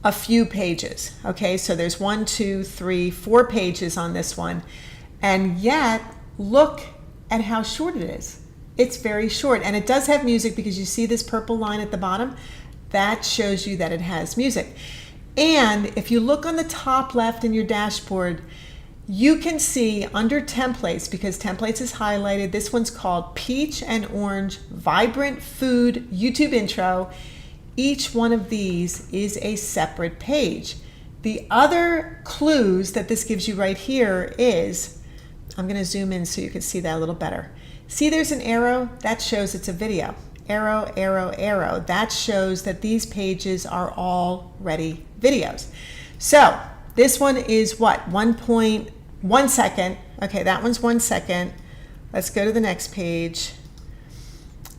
a few pages. Okay, so there's 1, 2, 3, 4 pages on this one, and yet look at how short it is. It's very short, and it does have music, because you see this purple line at the bottom. That shows you that it has music. And if you look on the top left in your dashboard, you can see under templates, because templates is highlighted, this one's called Peach and Orange Vibrant Food YouTube Intro. Each one of these is a separate page. The other clues that this gives you right here is, I'm going to zoom in so you can see that a little better. See, there's an arrow that shows it's a video. Arrow, arrow, arrow. That shows that these pages are already videos. So this one is what? 1.1 second. Okay, that one's 1 second. Let's go to the next page.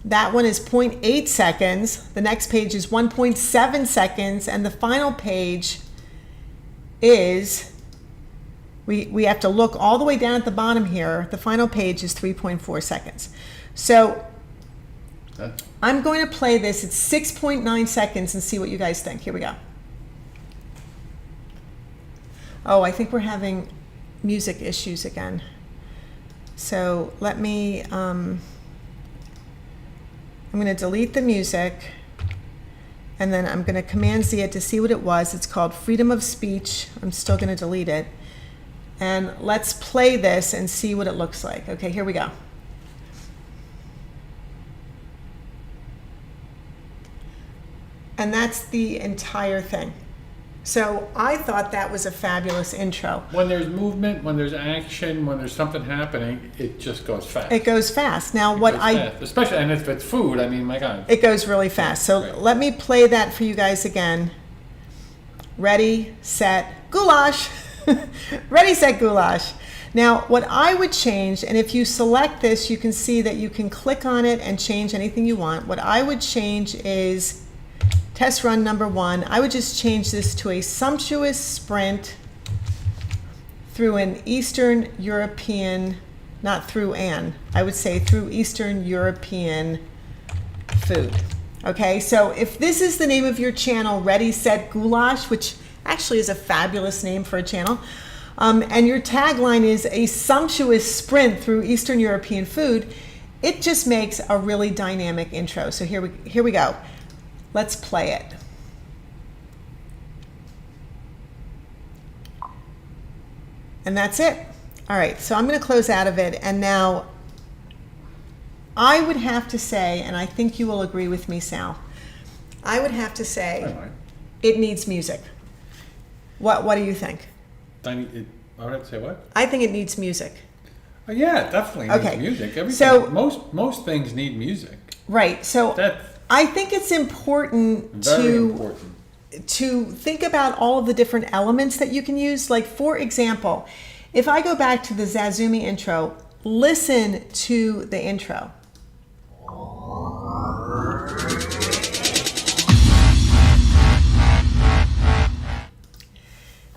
That one is 0.8 seconds. The next page is 1.7 seconds. And the final page is, we have to look all the way down at the bottom here. The final page is 3.4 seconds. So I'm going to play this at 6.9 seconds and see what you guys think. Here we go. Oh, I think we're having music issues again. So let me, I'm going to delete the music, and then I'm going to Command Z it to see what it was. It's called Freedom of Speech. I'm still going to delete it. And let's play this and see what it looks like. Okay, here we go. And that's the entire thing. So I thought that was a fabulous intro. When there's movement, when there's action, when there's something happening, it just goes fast. It goes fast. Now especially, and if it's food, I mean, my God. It goes really fast. So let me play that for you guys again. Ready, set, goulash. Ready, set, goulash. Now, what I would change, and if you select this, you can see that you can click on it and change anything you want. What I would change is test run number 1. I would just change this to a sumptuous sprint through an Eastern European, not through an, I would say through Eastern European food. Okay, so if this is the name of your channel, Ready, Set, Goulash, which actually is a fabulous name for a channel, and your tagline is a sumptuous sprint through Eastern European food, it just makes a really dynamic intro. So here we go. Let's play it. And that's it. All right, so I'm going to close out of it, and now I would have to say, and I think you will agree with me, Sal, I would have to say it needs music. What do you think? I would have to say what? I think it needs music. Oh, yeah, it definitely needs music. Everything, so most things need music. Right. So I think it's important to think about all of the different elements that you can use. Like, for example, if I go back to the Zazumi intro, listen to the intro.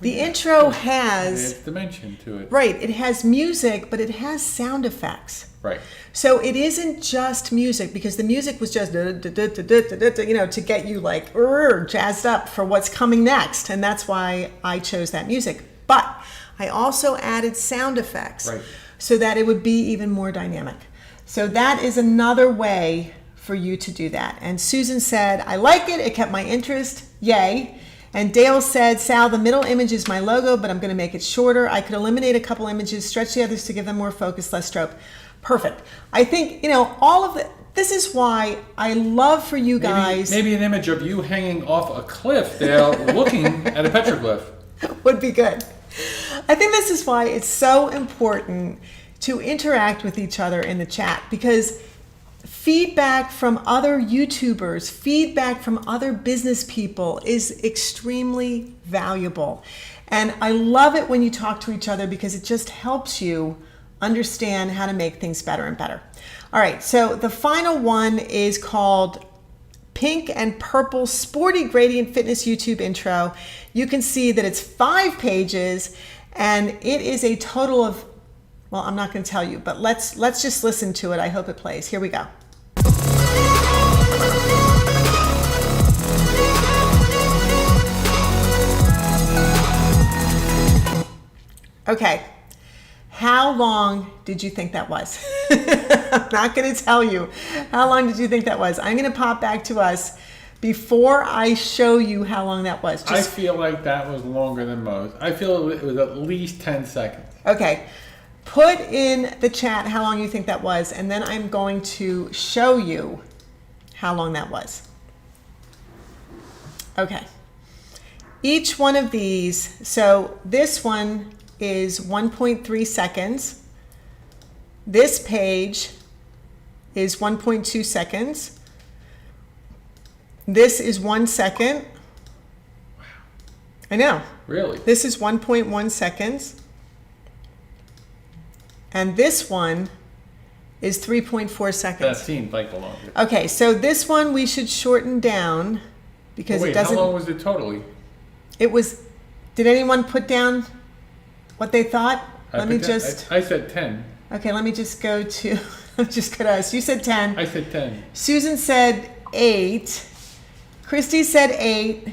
The intro has dimension to it. Right. It has music, but it has sound effects. Right. So it isn't just music, because the music was just, to get you like jazzed up for what's coming next. And that's why I chose that music. But I also added sound effects so that it would be even more dynamic. So that is another way for you to do that. And Susan said, I like it. It kept my interest. Yay. And Dale said, Sal, the middle image is my logo, but I'm going to make it shorter. I could eliminate a couple images, stretch the others to give them more focus, less stroke. Perfect. I think, all of this is why I love for you guys. Maybe an image of you hanging off a cliff there looking at a petroglyph. Would be good. I think this is why it's so important to interact with each other in the chat, because feedback from other YouTubers, feedback from other business people is extremely valuable. And I love it when you talk to each other, because it just helps you understand how to make things better and better. All right, so the final one is called Pink and Purple Sporty Gradient Fitness YouTube Intro. You can see that it's 5 pages, and it is a total of, well, I'm not going to tell you, but let's just listen to it. I hope it plays. Here we go. Okay. How long did you think that was? I'm not going to tell you. How long did you think that was? I'm going to pop back to us before I show you how long that was. I feel like that was longer than most. I feel it was at least 10 seconds. Okay. Put in the chat how long you think that was, and then I'm going to show you how long that was. Okay. Each one of these, so this one is 1.3 seconds. This page is 1.2 seconds. This is 1 second. Wow. I know. Really? This is 1.1 seconds. And this one is 3.4 seconds. That seemed like the longest. Okay, so this one we should shorten down because it doesn't... how long was it totally? It was... Did anyone put down what they thought? I said 10. Okay, let me just go to... just go to us. You said 10. I said 10. Susan said 8. Christy said 8.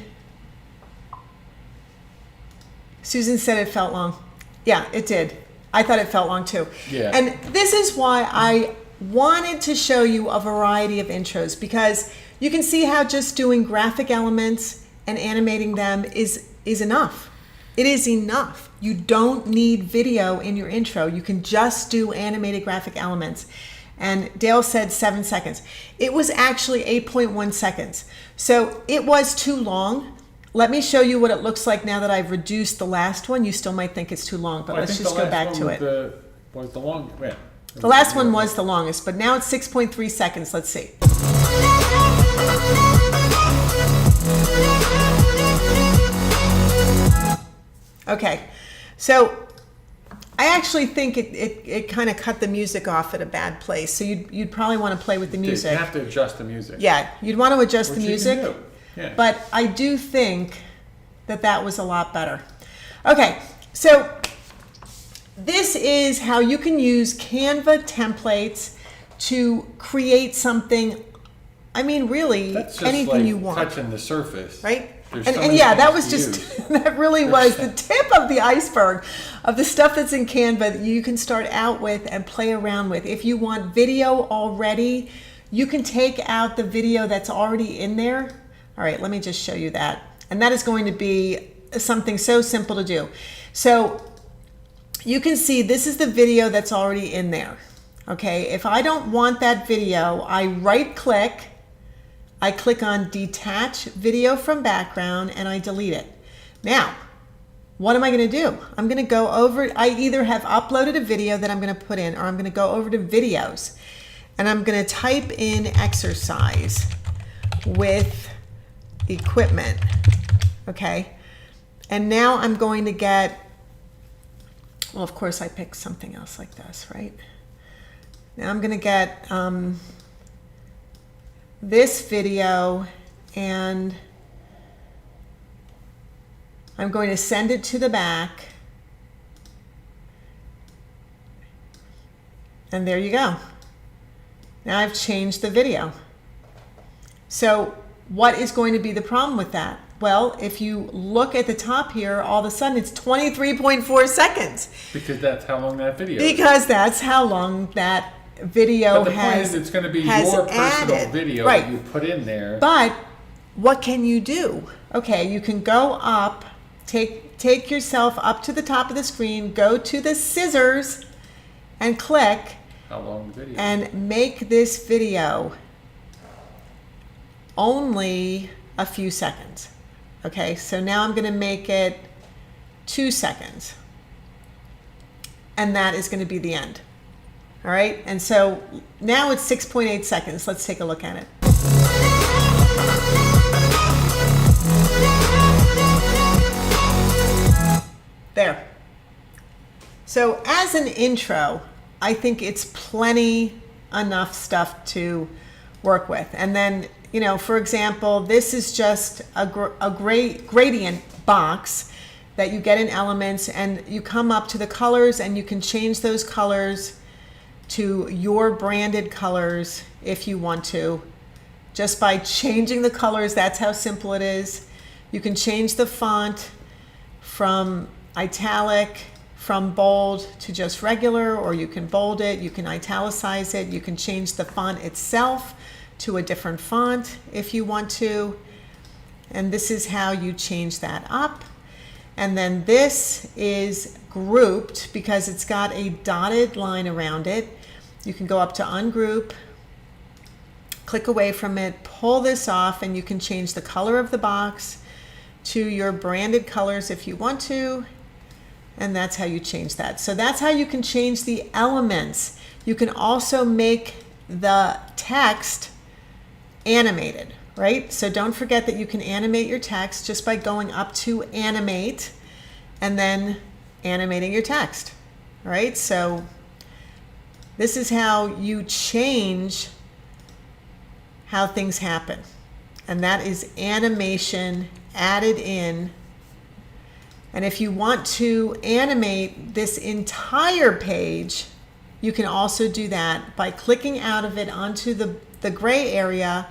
Susan said it felt long. Yeah, it did. I thought it felt long too. Yeah. And this is why I wanted to show you a variety of intros, because you can see how just doing graphic elements and animating them is enough. It is enough. You don't need video in your intro. You can just do animated graphic elements. And Dale said 7 seconds. It was actually 8.1 seconds. So it was too long. Let me show you what it looks like now that I've reduced the last one. You still might think it's too long, but let's just go back to it. Was the longest? Yeah. The last one was the longest, but now it's 6.3 seconds. Let's see. Okay, so I actually think it kind of cut the music off at a bad place. So you'd probably want to play with the music. You have to adjust the music. Yeah, you'd want to adjust the Which music. you can do. Yeah. But I do think that was a lot better. Okay, so this is how you can use Canva templates to create something. I mean, really, That's just anything like you want. touching the surface. Right? There's And, so and many yeah, that things was to just, use. that really was the tip of the iceberg of the stuff that's in Canva that you can start out with and play around with. If you want video already, you can take out the video that's already in there. All right, let me just show you that. And that is going to be something so simple to do. So you can see this is the video that's already in there. Okay, if I don't want that video, I right click, I click on detach video from background, and I delete it. Now, what am I going to do? I'm going to go over, I either have uploaded a video that I'm going to put in, or I'm going to go over to videos, and I'm going to type in exercise with equipment. Okay, and now I'm going to get, well, of course I picked something else like this, right? Now I'm going to get this video, and I'm going to send it to the back. And there you go. Now I've changed the video. So what is going to be the problem with that? Well, if you look at the top here, all of a sudden it's 23.4 seconds. Because that's how long that video is. Because that's how long that video has. But the point is, it's going to be your personal video that you put in there. But what can you do? Okay, you can go up, take yourself up to the top of the screen, go to the scissors, and click. How long the video? And make this video only a few seconds. Okay, so now I'm going to make it 2 seconds. And that is going to be the end. All right, and so now it's 6.8 seconds. Let's take a look at it. There. So as an intro, I think it's plenty enough stuff to work with. And then, you know, for example, this is just a great gradient box that you get in Elements, and you come up to the colors and you can change those colors to your branded colors if you want to. Just by changing the colors, that's how simple it is. You can change the font from italic, from bold to just regular, or you can bold it, you can italicize it, you can change the font itself to a different font if you want to. And this is how you change that up. And then this is grouped because it's got a dotted line around it. You can go up to ungroup, click away from it, pull this off, and you can change the color of the box to your branded colors if you want to. And that's how you change that. So that's how you can change the elements. You can also make the text animated, right? So don't forget that you can animate your text just by going up to animate and then animating your text, right? So this is how you change how things happen. And that is animation added in. And if you want to animate this entire page, you can also do that by clicking out of it onto the gray area.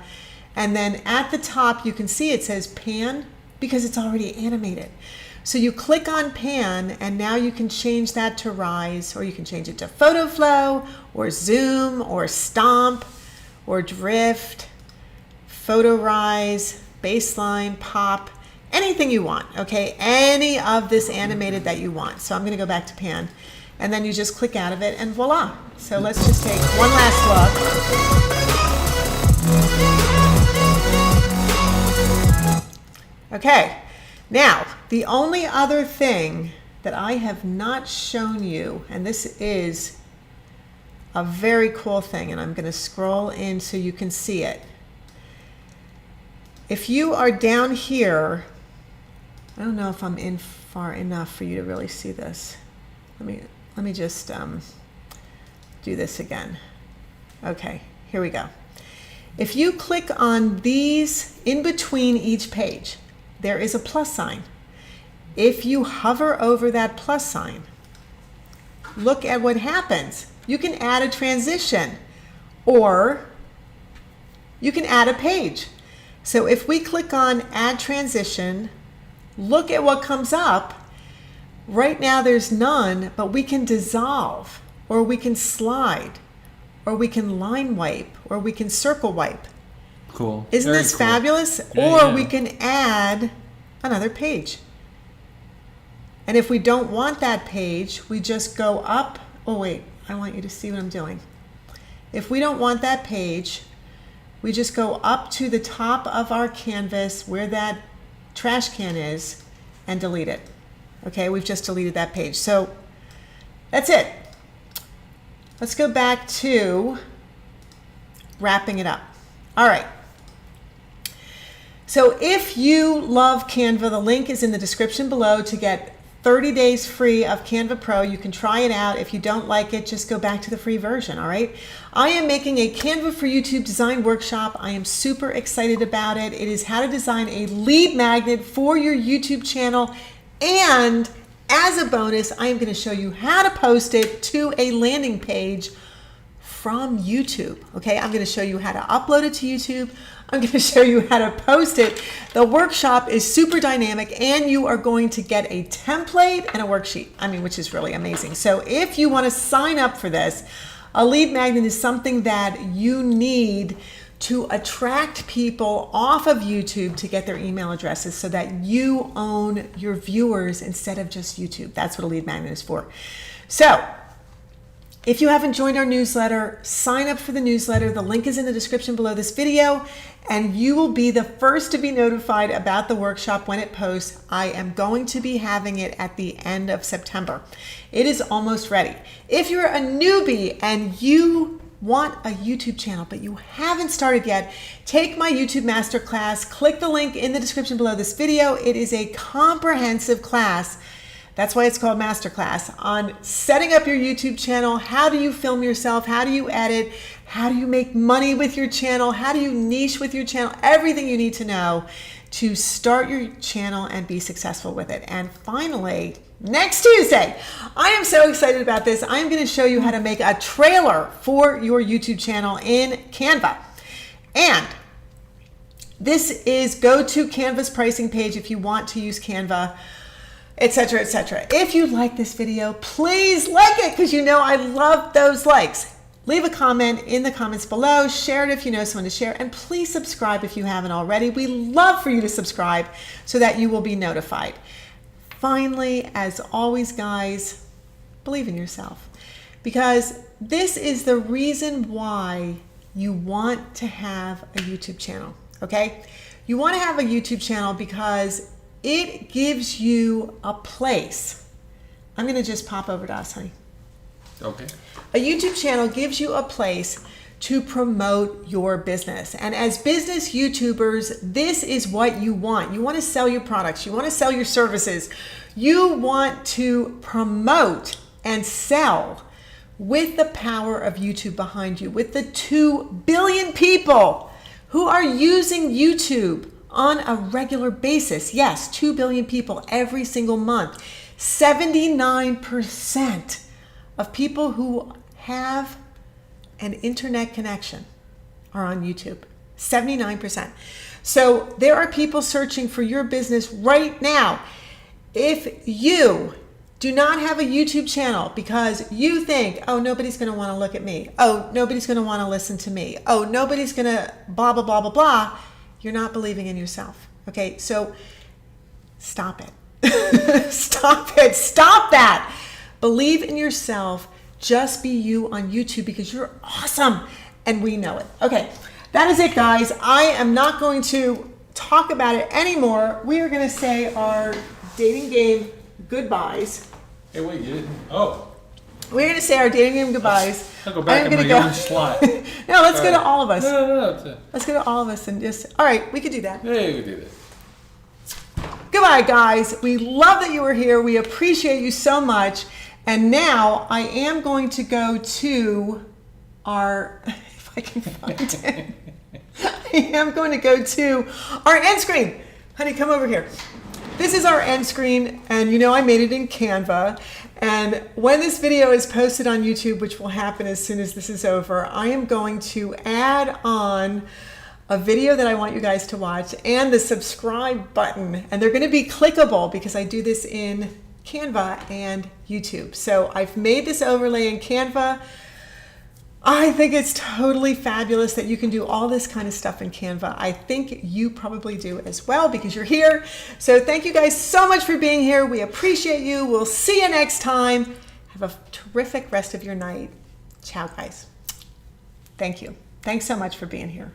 And then at the top, you can see it says pan because it's already animated. So you click on pan, and now you can change that to rise, or you can change it to photo flow, or zoom, or stomp, or drift, photo rise, baseline, pop, anything you want, okay? Any of this animated that you want. So I'm gonna go back to pan, and then you just click out of it, and voila. So let's just take one last look. Okay, now the only other thing that I have not shown you, and this is a very cool thing, and I'm gonna scroll in so you can see it. If you are down here, I don't know if I'm in far enough for you to really see this. Let me just do this again. Okay, here we go. If you click on these in between each page, there is a plus sign. If you hover over that plus sign, look at what happens. You can add a transition, or you can add a page. So if we click on add transition, look at what comes up. Right now there's none, but we can dissolve, or we can slide, or we can line wipe, or we can circle wipe. Cool. Isn't Very this cool. fabulous? Yeah, Or we can add another page. And if we don't want that page, we just go up. Oh wait, I want you to see what I'm doing. if we don't want that page, we just go up to the top of our canvas where that trash can is and delete it. Okay, we've just deleted that page. So that's it. Let's go back to wrapping it up. All right. So if you love Canva, the link is in the description below to get 30 days free of Canva Pro. You can try it out. If you don't like it, just go back to the free version, all right? I am making a Canva for YouTube design workshop. I am super excited about it. It is how to design a lead magnet for your YouTube channel. And as a bonus, I am going to show you how to post it to a landing page from YouTube, okay? I'm going to show you how to upload it to YouTube. I'm going to show you how to post it. The workshop is super dynamic, and you are going to get a template and a worksheet, which is really amazing. So if you want to sign up for this, a lead magnet is something that you need to attract people off of YouTube to get their email addresses so that you own your viewers instead of just YouTube. That's what a lead magnet is for. So if you haven't joined our newsletter, sign up for the newsletter. The link is in the description below this video, and you will be the first to be notified about the workshop when it posts. I am going to be having it at the end of September. It is almost ready. If you're a newbie and you want a YouTube channel, but you haven't started yet, take my YouTube Masterclass. Click the link in the description below this video. It is a comprehensive class. That's why it's called Masterclass, on setting up your YouTube channel. How do you film yourself? How do you edit? How do you make money with your channel? How do you niche with your channel? Everything you need to know to start your channel and be successful with it. And finally, next Tuesday, I am so excited about this. I'm going to show you how to make a trailer for your YouTube channel in Canva. And this is go to Canva's pricing page if you want to use Canva, etc., etc. If you like this video, please like it, because you know I love those likes. Leave a comment in the comments below, share it if you know someone to share, and please subscribe if you haven't already. We love for you to subscribe so that you will be notified. Finally, as always, guys, believe in yourself, because this is the reason why you want to have a YouTube channel, okay? You want to have a YouTube channel because it gives you a place. I'm going to just pop over to us, honey. Okay. A YouTube channel gives you a place to promote your business. And as business YouTubers, this is what you want. You want to sell your products. You want to sell your services. You want to promote and sell with the power of YouTube behind you, with the 2 billion people who are using YouTube on a regular basis. Yes, 2 billion people every single month. 79% of people who have an internet connection are on YouTube. 79%. So there are people searching for your business right now. If you do not have a YouTube channel because you think, oh, nobody's going to want to look at me. Oh, nobody's going to want to listen to me. Oh, nobody's going to blah, blah, blah, blah, blah. You're not believing in yourself. Okay, so stop it. Stop it. Stop that. Believe in yourself. Just be you on YouTube, because you're awesome and we know it. Okay, that is it, guys. I am not going to talk about it anymore. We are going to say our dating game goodbyes. Hey, wait, you didn't? Oh. We're going to say our dating game goodbyes. I'll go back in my own slot. No, let's go to all of us. No. Let's go to all of us and just, all right, we could do that. Yeah, you can do that. Goodbye, guys. We love that you were here. We appreciate you so much. And now I am going to go to our, if I can find it, I am going to go to our end screen. Honey, come over here. This is our end screen, and you know I made it in Canva. And when this video is posted on YouTube, which will happen as soon as this is over, I am going to add on a video that I want you guys to watch and the subscribe button. And they're going to be clickable because I do this in Canva and YouTube. So I've made this overlay in Canva. I think it's totally fabulous that you can do all this kind of stuff in Canva. I think you probably do as well because you're here. So thank you guys so much for being here. We appreciate you. We'll see you next time. Have a terrific rest of your night. Ciao, guys. Thank you. Thanks so much for being here.